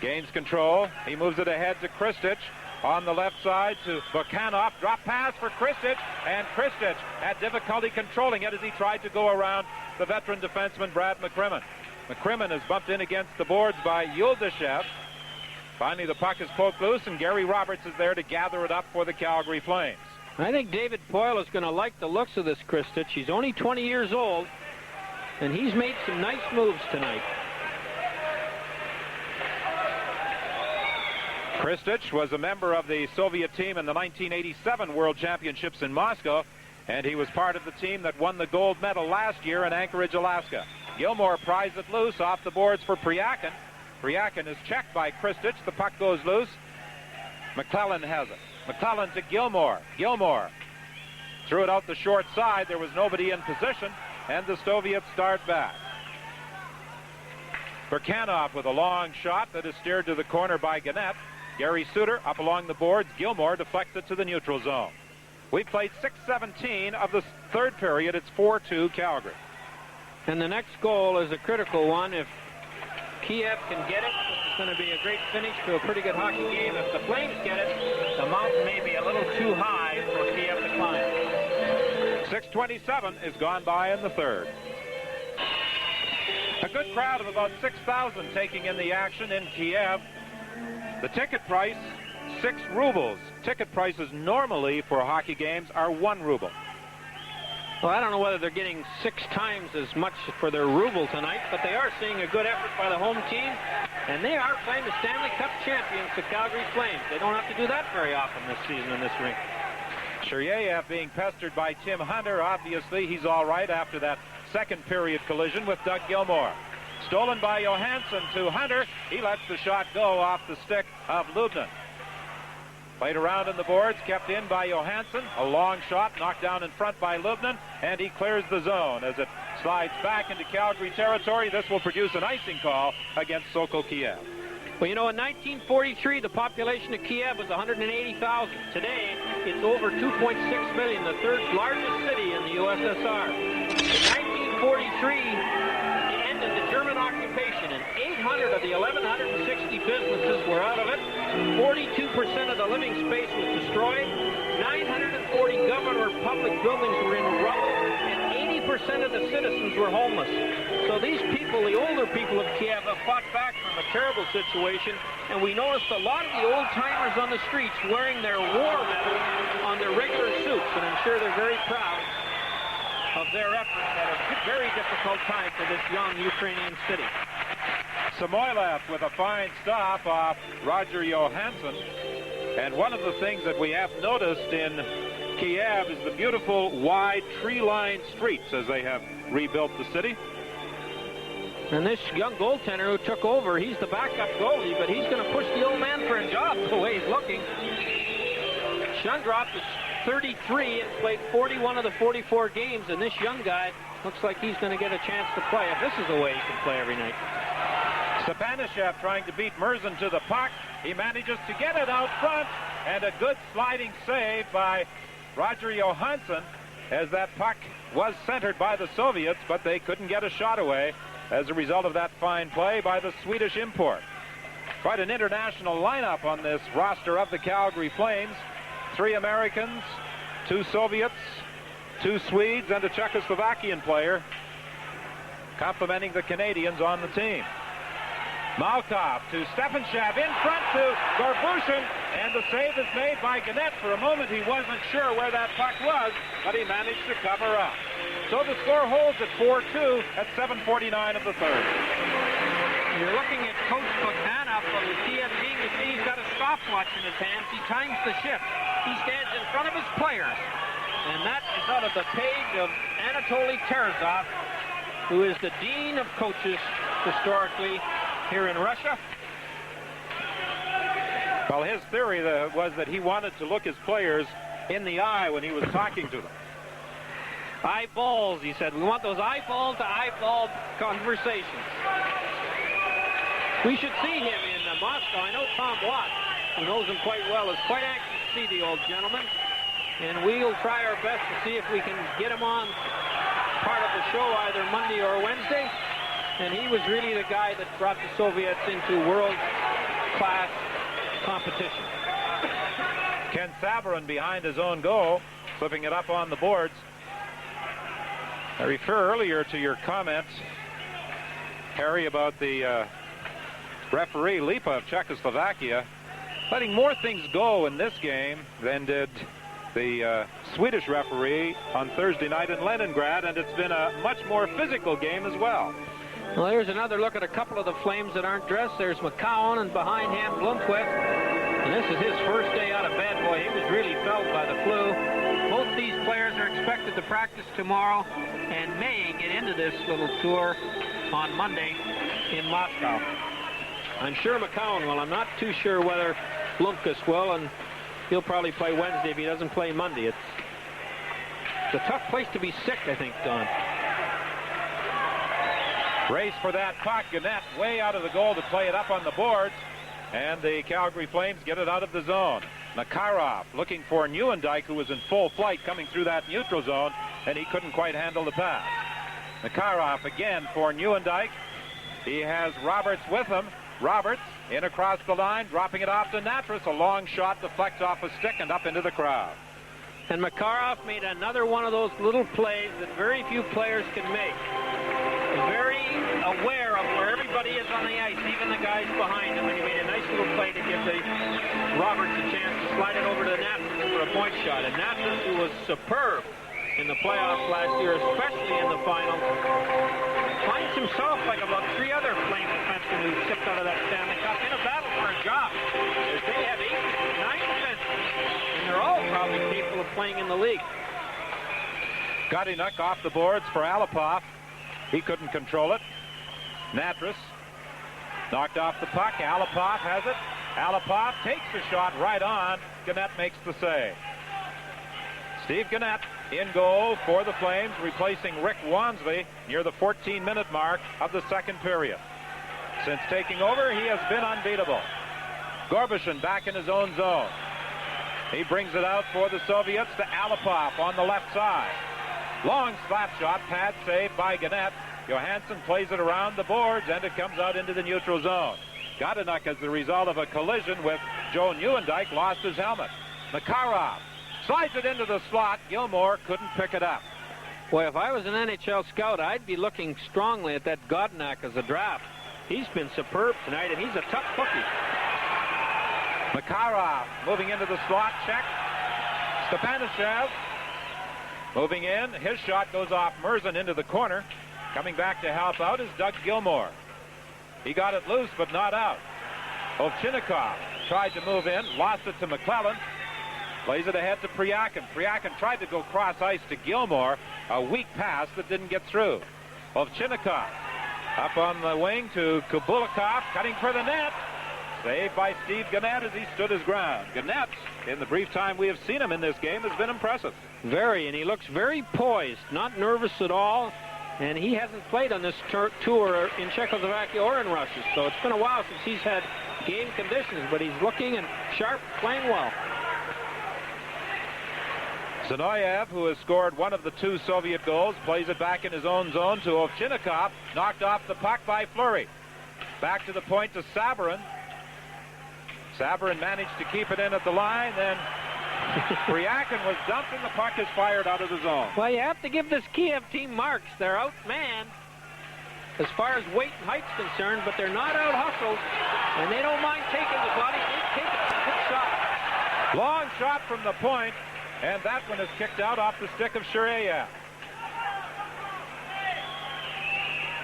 gains control. He moves it ahead to Kristich. On the left side to Bogdanov. Drop pass for Kristich, and Kristich had difficulty controlling it as he tried to go around the veteran defenseman Brad McCrimmon. McCrimmon is bumped in against the boards by Yuldashev. Finally, the puck is poked loose, and Gary Roberts is there to gather it up for the Calgary Flames. I think David Poyle is going to like the looks of this Kristich. He's only 20 years old, and he's made some nice moves tonight. Kristich was a member of the Soviet team in the 1987 World Championships in Moscow, and he was part of the team that won the gold medal last year in Anchorage, Alaska. Gilmore pries it loose off the boards for Priakin. Priakin is checked by Kristich. The puck goes loose. McClellan has it. McClellan to Gilmore. Gilmore threw it out the short side. There was nobody in position, and the Soviets start back. Burkanov with a long shot that is steered to the corner by Gannett. Gary Suter up along the boards. Gilmore deflects it to the neutral zone. We played 6:17 of the third period. It's 4-2 Calgary. And the next goal is a critical one. If Kiev can get it, it's going to be a great finish to a pretty good hockey game. If the Flames get it, the mountain may be a little too high for Kiev to climb. 6:27 is gone by in the third. A good crowd of about 6,000 taking in the action in Kiev. The ticket price, 6 rubles. Ticket prices normally for hockey games are 1 ruble. Well, I don't know whether they're getting 6 times as much for their ruble tonight, but they are seeing a good effort by the home team, and they are playing the Stanley Cup champions, the Calgary Flames. They don't have to do that very often this season in this rink. Shiryaev being pestered by Tim Hunter. Obviously, he's all right after that second period collision with Doug Gilmore. Stolen by Johansson to Hunter. He lets the shot go off the stick of Lubnin. Played around in the boards, kept in by Johansson. A long shot, knocked down in front by Lubnin, and he clears the zone as it slides back into Calgary territory. This will produce an icing call against Sokol Kiev. Well, you know, in 1943, the population of Kiev was 180,000. Today, it's over 2.6 million, the third largest city in the USSR. In 1943, it ended the German occupation, and 800 of the 1,160 businesses were out of it. 42% of the living space was destroyed. 940 government or public buildings were in rubble, and 80% of the citizens were homeless. So these people, the older people of Kiev, have fought back from a terrible situation, and we noticed a lot of the old-timers on the streets wearing their war medal on their regular suits, and I'm sure they're very proud of their efforts at a very difficult time for this young Ukrainian city. Samoylov with a fine stop off Roger Johansson. And one of the things that we have noticed in Kiev is the beautiful wide tree-lined streets as they have rebuilt the city. And this young goaltender who took over, he's the backup goalie, but he's going to push the old man for a job the way he's looking. Shundrov is 33 and played 41 of the 44 games, and this young guy looks like he's going to get a chance to play if this is the way he can play every night. Stepanischev trying to beat Murzin to the puck. He manages to get it out front, and a good sliding save by Roger Johansson as that puck was centered by the Soviets, but they couldn't get a shot away as a result of that fine play by the Swedish import. Quite an international lineup on this roster of the Calgary Flames. 3 Americans, 2 Soviets, 2 Swedes, and a Czechoslovakian player complementing the Canadians on the team. Malkov to Stepanischev, in front to Gorbushin, and the save is made by Gannett. For a moment he wasn't sure where that puck was, but he managed to cover up. So the score holds at 4-2 at 7:49 of the third. You're looking at Coach Bogdanov of the Kiev team. You see he's got a stopwatch in his hands. He times the shift. He stands in front of his players. And that is out of the page of Anatoly Terezov, who is the dean of coaches historically here in Russia. Well, his theory was that he wanted to look his players in the eye when he was talking to them. Eyeballs, he said. We want those eyeball to eyeball conversations. We should see him in Moscow. I know Tom Watt, who knows him quite well, is quite anxious to see the old gentleman. And we'll try our best to see if we can get him on part of the show either Monday or Wednesday. And he was really the guy that brought the Soviets into world-class competition. Ken Saverin behind his own goal, flipping it up on the boards. I refer earlier to your comments, Harry, about the referee Lipa of Czechoslovakia letting more things go in this game than did the Swedish referee on Thursday night in Leningrad, and it's been a much more physical game as well. Well, here's another look at a couple of the Flames that aren't dressed. There's McCowan, and behind him, Blomqvist. And this is his first day out of bed. Boy, he was really felled by the flu. Both these players are expected to practice tomorrow and may get into this little tour on Monday in Moscow. I'm sure McCowan will. I'm not too sure whether Blomqvist will, and he'll probably play Wednesday if he doesn't play Monday. It's a tough place to be sick, I think, Don. Race for that puck. Gannett way out of the goal to play it up on the boards. And the Calgary Flames get it out of the zone. Makarov looking for Nieuwendyk, who was in full flight coming through that neutral zone, and he couldn't quite handle the pass. Makarov again for Nieuwendyk. He has Roberts with him. Roberts in across the line, dropping it off to Natras. A long shot deflects off a stick and up into the crowd. And Makarov made another one of those little plays that very few players can make. Very aware of where everybody is on the ice, even the guys behind him, and he made a nice little play to give the Roberts a chance to slide it over to Natras for a point shot. And Natras, who was superb in the playoffs last year, especially in the final, finds himself like about three other Flame defensemen who stepped out of that Stanley Cup in a battle for a job. They have 8, 9 defensemen, and they're all probably capable of playing in the league. Godynyuk off the boards for Alipov. He couldn't control it. Natras knocked off the puck. Alipov has it. Alipov takes the shot right on. Gannett makes the save. Steve Gannett in goal for the Flames, replacing Rick Wansley near the 14-minute mark of the second period. Since taking over, he has been unbeatable. Gorbushin back in his own zone. He brings it out for the Soviets to Alipov on the left side. Long slap shot, pad saved by Gannett. Johansson plays it around the boards, and it comes out into the neutral zone. Godynyuk, as the result of a collision with Joe Nieuwendyk, lost his helmet. Makarov slides it into the slot. Gilmore couldn't pick it up. Boy, if I was an NHL scout, I'd be looking strongly at that Godynyuk as a draft. He's been superb tonight, and he's a tough cookie. Makarov moving into the slot, check. Stepanischev moving in. His shot goes off Murzin into the corner. Coming back to help out is Doug Gilmore. He got it loose, but not out. Ovchinnikov tried to move in, lost it to McClellan. Plays it ahead to Priakin. Priakin tried to go cross ice to Gilmore. A weak pass that didn't get through. Ovchinnikov up on the wing to Kulabukhov, cutting for the net. Saved by Steve Gannett as he stood his ground. Gannett, in the brief time we have seen him in this game, has been impressive. Very, and he looks very poised, not nervous at all. And he hasn't played on this tour in Czechoslovakia or in Russia, so it's been a while since he's had game conditions, but he's looking and sharp, playing well. Zinov'ev, who has scored one of the 2 Soviet goals, plays it back in his own zone to Ovchinnikov, knocked off the puck by Fleury. Back to the point to Saverin. Saverin managed to keep it in at the line, then Priakin was dumped and the puck is fired out of the zone. Well, you have to give this Kiev team marks. They're outmanned as far as weight and height's concerned, but they're not out-hustled, and they don't mind taking the body. They take it. Good shot. Long shot from the point, and that one is kicked out off the stick of Shiryaev.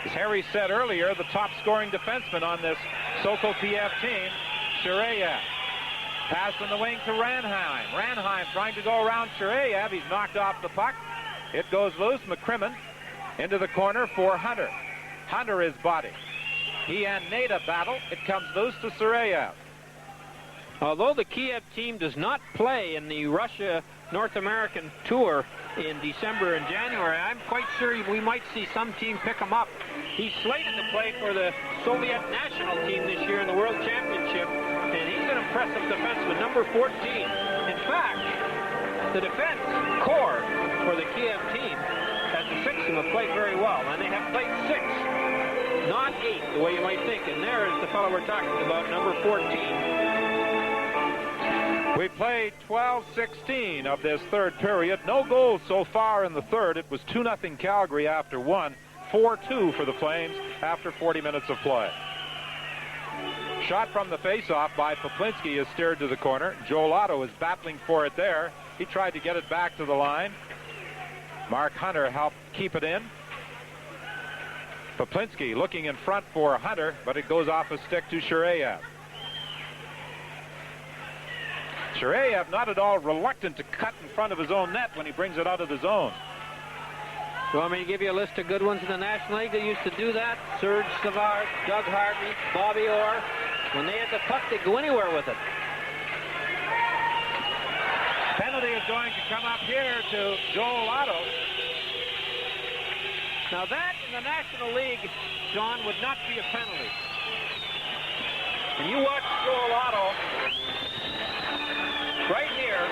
As Harry said earlier, the top scoring defenseman on this Sokol Kiev team, Shiryaev. Pass on the wing to Ranheim. Ranheim trying to go around Shiryaev. He's knocked off the puck. It goes loose. McCrimmon into the corner for Hunter. Hunter is body. He and Nayda battle. It comes loose to Shiryaev. Although the Kiev team does not play in the Russia North American tour in December and January. I'm quite sure we might see some team pick him up. He's slated to play for the Soviet national team this year in the World Championship, and he's an impressive defenseman, number 14. In fact, the defense core for the Kiev team, as the six of them, have played very well, and they have played 6, not 8, the way you might think. And there is the fellow we're talking about, number 14. We played 12-16 of this third period. No goals so far in the third. It was 2-0 Calgary after 1, 4-2 for the Flames after 40 minutes of play. Shot from the faceoff by Poplinski is steered to the corner. Joel Otto is battling for it there. He tried to get it back to the line. Mark Hunter helped keep it in. Poplinski looking in front for Hunter, but it goes off a stick to Shiryaev. Shiryaev not at all reluctant to cut in front of his own net when he brings it out of the zone. You want me to give you a list of good ones in the National League that used to do that? Serge Savard, Doug Harvey, Bobby Orr. When they had the puck, they'd go anywhere with it. Penalty is going to come up here to Joel Otto. Now that in the National League, John, would not be a penalty. And you watch Joel Otto right here.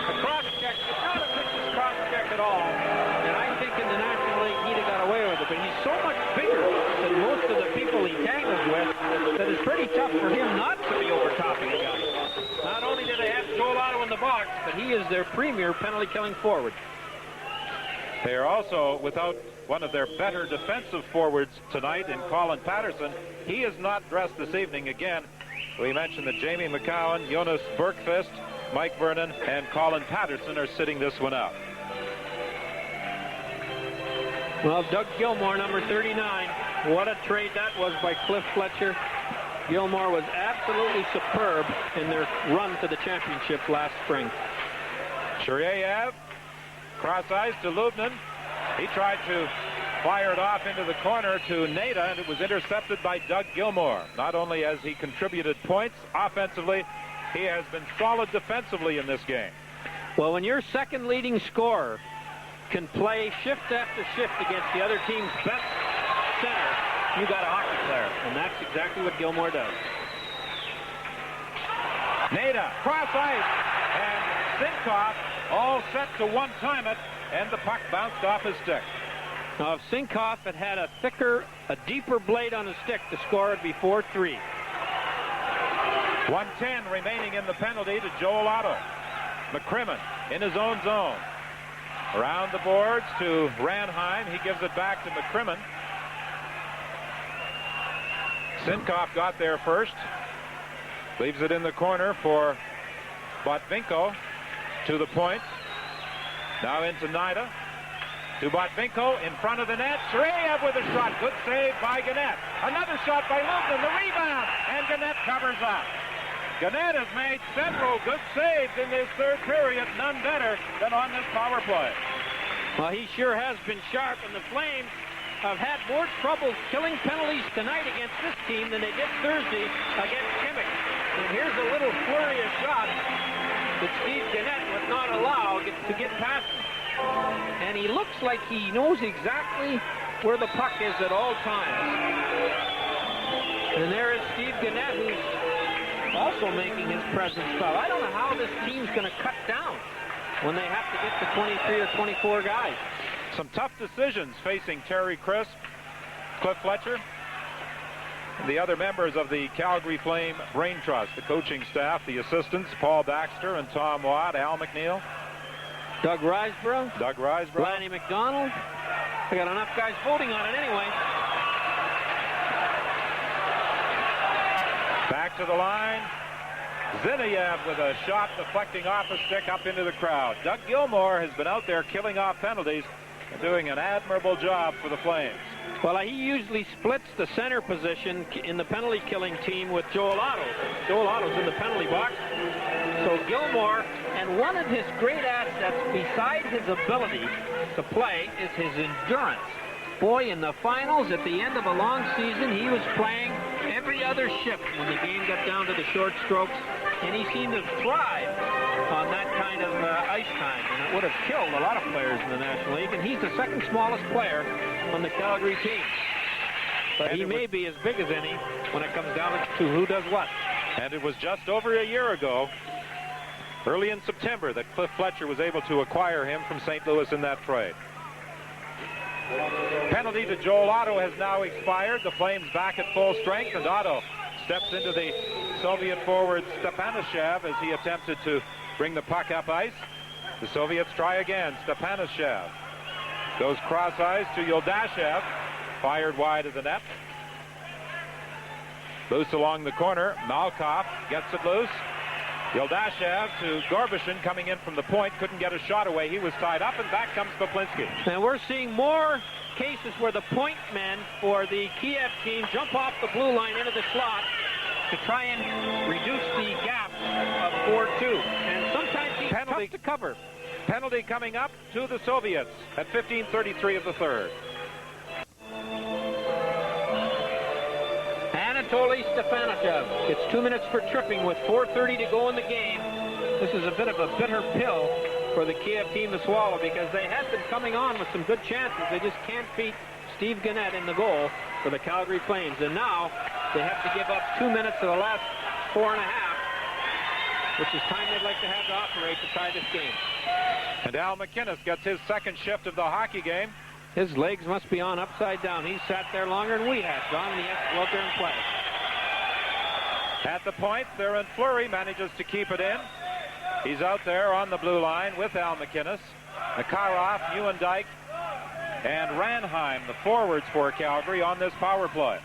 A cross-check, it's not a vicious cross-check at all. And I think in the National League he'd have got away with it. But he's so much bigger than most of the people he tangles with that it's pretty tough for him not to be overtopping a guy. Not only do they have Joel Otto in the box, but he is their premier penalty-killing forward. They are also without one of their better defensive forwards tonight in Colin Patterson. He is not dressed this evening again. We mentioned that Jamie McCowan, Jonas Bergqvist, Mike Vernon, and Colin Patterson are sitting this one out. Well, Doug Gilmour, number 39. What a trade that was by Cliff Fletcher. Gilmour was absolutely superb in their run to the championship last spring. Shiryaev, cross ice to Lubnin. He tried to fire it off into the corner to Nayda, and it was intercepted by Doug Gilmour. Not only has he contributed points offensively, he has been solid defensively in this game. Well, when your second leading scorer can play shift after shift against the other team's best center, you got a hockey player, and that's exactly what Gilmour does. Nayda, cross ice, and Zinov'ev all set to one-time it, and the puck bounced off his stick. Now, if Zinov'ev had had a deeper blade on his stick, the score would be 4-3. 1:10 remaining in the penalty to Joel Otto. McCrimmon in his own zone. Around the boards to Ranheim. He gives it back to McCrimmon. Zinov'ev got there first. Leaves it in the corner for Botvinko to the point. Now into Nayda. To Botvinko in front of the net. Shiryaev with a shot. Good save by Gannett. Another shot by Lubnin. The rebound. And Gannett covers up. Gannett has made several good saves in this third period. None better than on this power play. Well, he sure has been sharp, and the Flames have had more trouble killing penalties tonight against this team than they did Thursday against Kimmich. And here's a little flurry of shots that Steve Gannett would not allow to get past him. And he looks like he knows exactly where the puck is at all times. And there is Steve Gannett, who's also making his presence felt. I don't know how this team's going to cut down when they have to get to 23 or 24 guys. Some tough decisions facing Terry Crisp, Cliff Fletcher, and the other members of the Calgary Flame Brain Trust, the coaching staff, the assistants, Paul Baxter and Tom Watt, Al McNeil. Doug Riseborough. Lanny McDonald. They got enough guys voting on it anyway. Back to the line. Zinov'ev with a shot deflecting off a stick up into the crowd. Doug Gilmour has been out there killing off penalties and doing an admirable job for the Flames. Well, he usually splits the center position in the penalty-killing team with Joel Otto. Joel Otto's in the penalty box. So Gilmour, and one of his great assets beside his ability to play is his endurance. Boy, in the finals at the end of a long season, he was playing every other shift when the game got down to the short strokes, and he seemed to thrive on that kind of ice time, and it would have killed a lot of players in the National League, and he's the second smallest player on the Calgary team. But he may be as big as any when it comes down to who does what. And it was just over a year ago, early in September, that Cliff Fletcher was able to acquire him from St. Louis in that trade. Penalty to Joel Otto has now expired. The Flames back at full strength, and Otto steps into the Soviet forward Stepanischev as he attempted to bring the puck up ice. The Soviets try again. Stepanischev goes cross ice to Yuldashev, fired wide of the net. Loose along the corner. Malkov gets it loose. Yuldashev to Gorbushin coming in from the point. Couldn't get a shot away. He was tied up, and back comes Poplinski. And we're seeing more cases where the point men for the Kiev team jump off the blue line into the slot to try and reduce the gap of 4-2. And sometimes he's tough to cover. Penalty coming up to the Soviets at 15:33 of the third. Anatoly Stepanischev. It's 2 minutes for tripping with 4:30 to go in the game. This is a bit of a bitter pill for the Kiev team to swallow, because they have been coming on with some good chances. They just can't beat Steve Gannett in the goal for the Calgary Flames. And now they have to give up 2 minutes of the last 4.5, which is time they'd like to have to operate to tie this game. And Al McInnes gets his second shift of the hockey game. His legs must be on upside down. He's sat there longer than we have, John, and he has to go out there and play. At the point, Theron Fleury manages to keep it in. He's out there on the blue line with Al McInnes, Makarov, Neuendijk, and Ranheim, the forwards for Calgary on this power play.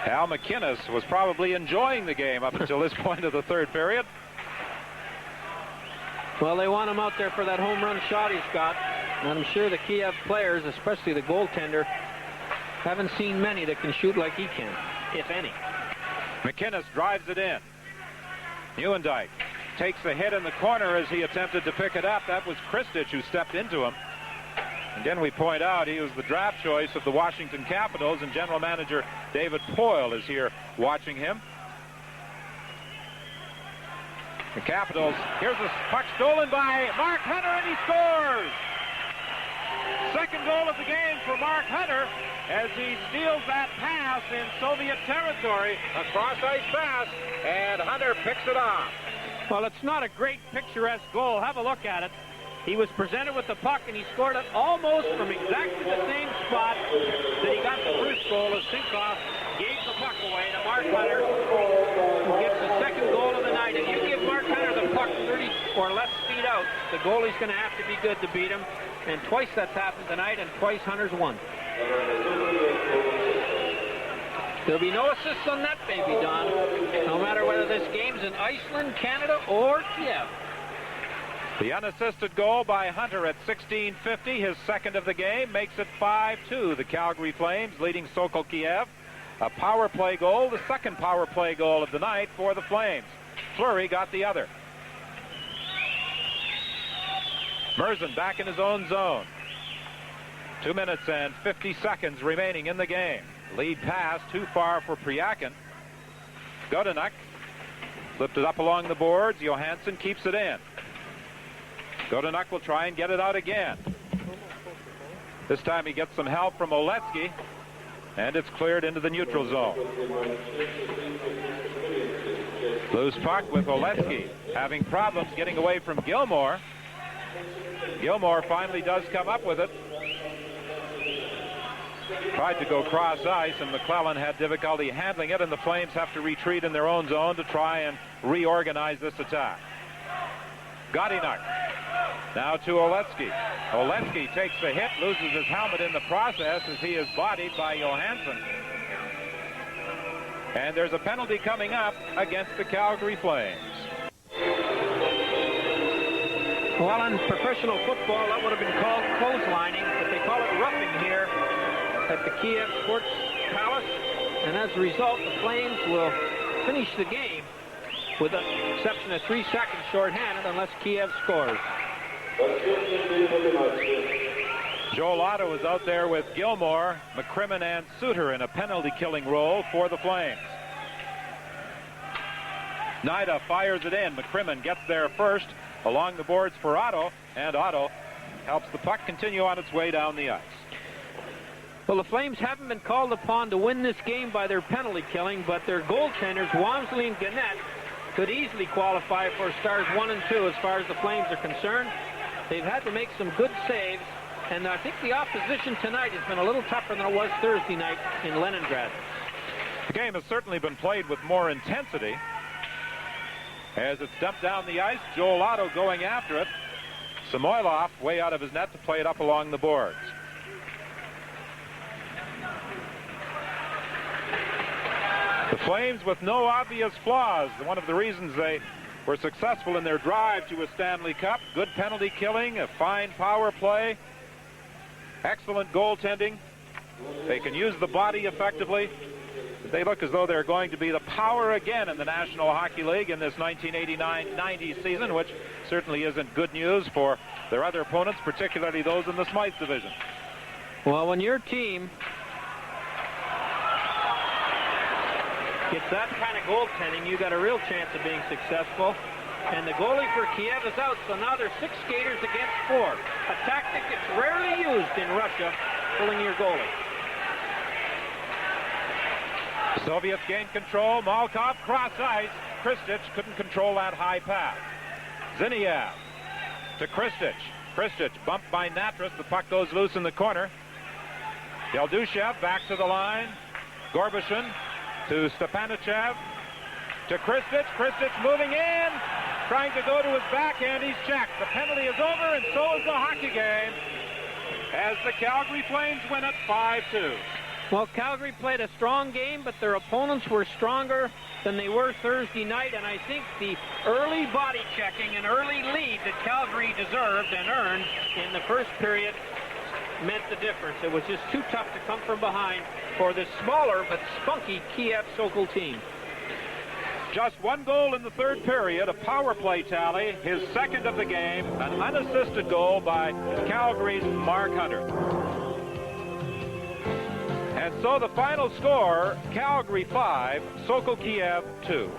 Al McInnes was probably enjoying the game up until this point of the third period. Well, they want him out there for that home run shot he's got. And I'm sure the Kiev players, especially the goaltender, haven't seen many that can shoot like he can, if any. McInnes drives it in. Neuendijk takes a hit in the corner as he attempted to pick it up. That was Kristich who stepped into him. Again, we point out he was the draft choice of the Washington Capitals, and general manager David Poyle is here watching him. The Capitals, here's a puck stolen by Mark Hunter, and he scores! Second goal of the game for Mark Hunter as he steals that pass in Soviet territory. A cross-ice pass, and Hunter picks it off. Well, it's not a great picturesque goal. Have a look at it. He was presented with the puck, and he scored it almost from exactly the same spot that he got the first goal as Sinkoff gave the puck away to Mark Hunter, who gets the second goal of the night. If you give Mark Hunter the puck 30 or less feet out, the goalie's going to have to be good to beat him. And twice that's happened tonight, and twice Hunter's won. There'll be no assists on that baby, Don, no matter whether this game's in Iceland, Canada, or Kiev. The unassisted goal by Hunter at 16:50, his second of the game, makes it 5-2. The Calgary Flames leading Sokol Kiev. A power play goal, the second power play goal of the night for the Flames. Fleury got the other. Merzen back in his own zone. 2 minutes and 50 seconds remaining in the game. Lead pass too far for Priakin. Godynyuk flipped it up along the boards. Johansson keeps it in. Godynyuk will try and get it out again. This time he gets some help from Oletsky, and it's cleared into the neutral zone. Loose puck with Oletsky having problems getting away from Gilmore. Gilmore finally does come up with it. Tried to go cross ice, and McClellan had difficulty handling it, and the Flames have to retreat in their own zone to try and reorganize this attack. Godynyuk now to Oletsky. Oletsky takes the hit, loses his helmet in the process as he is bodied by Johansson. And there's a penalty coming up against the Calgary Flames. Well, in professional football, that would have been called clotheslining, but they call it roughing here at the Kiev Sports Palace. And as a result, the Flames will finish the game with the exception of 3 seconds shorthanded unless Kiev scores. Joel Otto is out there with Gilmore, McCrimmon, and Suter in a penalty-killing role for the Flames. Nayda fires it in. McCrimmon gets there first along the boards for Otto, and Otto helps the puck continue on its way down the ice. Well, the Flames haven't been called upon to win this game by their penalty killing, but their goaltenders, Walmsley and Gannett, could easily qualify for stars 1 and 2 as far as the Flames are concerned. They've had to make some good saves, and I think the opposition tonight has been a little tougher than it was Thursday night in Leningrad. The game has certainly been played with more intensity. As it's dumped down the ice, Joel Otto going after it. Samoylov way out of his net to play it up along the boards. The Flames with no obvious flaws. One of the reasons they were successful in their drive to a Stanley Cup. Good penalty killing, a fine power play, excellent goaltending. They can use the body effectively. They look as though they're going to be the power again in the National Hockey League in this 1989-90 season, which certainly isn't good news for their other opponents, particularly those in the Smythe division. Well, when your team gets that kind of goaltending, you got a real chance of being successful. And the goalie for Kiev is out, so now there's 6 skaters against 4. A tactic that's rarely used in Russia, pulling your goalie. Soviets gain control. Malkov cross ice. Kristich couldn't control that high pass. Zinov'ev to Kristich. Kristich bumped by Natras. The puck goes loose in the corner. Geldushev back to the line. Gorbushin to Stepanischev. To Kristich. Kristich moving in. Trying to go to his backhand. He's checked. The penalty is over, and so is the hockey game, as the Calgary Flames win it 5-2. Well, Calgary played a strong game, but their opponents were stronger than they were Thursday night, and I think the early body checking and early lead that Calgary deserved and earned in the first period meant the difference. It was just too tough to come from behind for this smaller but spunky Kiev Sokol team. Just 1 goal in the third period, a power play tally, his second of the game, an unassisted goal by Calgary's Mark Hunter. And so the final score, Calgary 5, Sokol Kiev 2.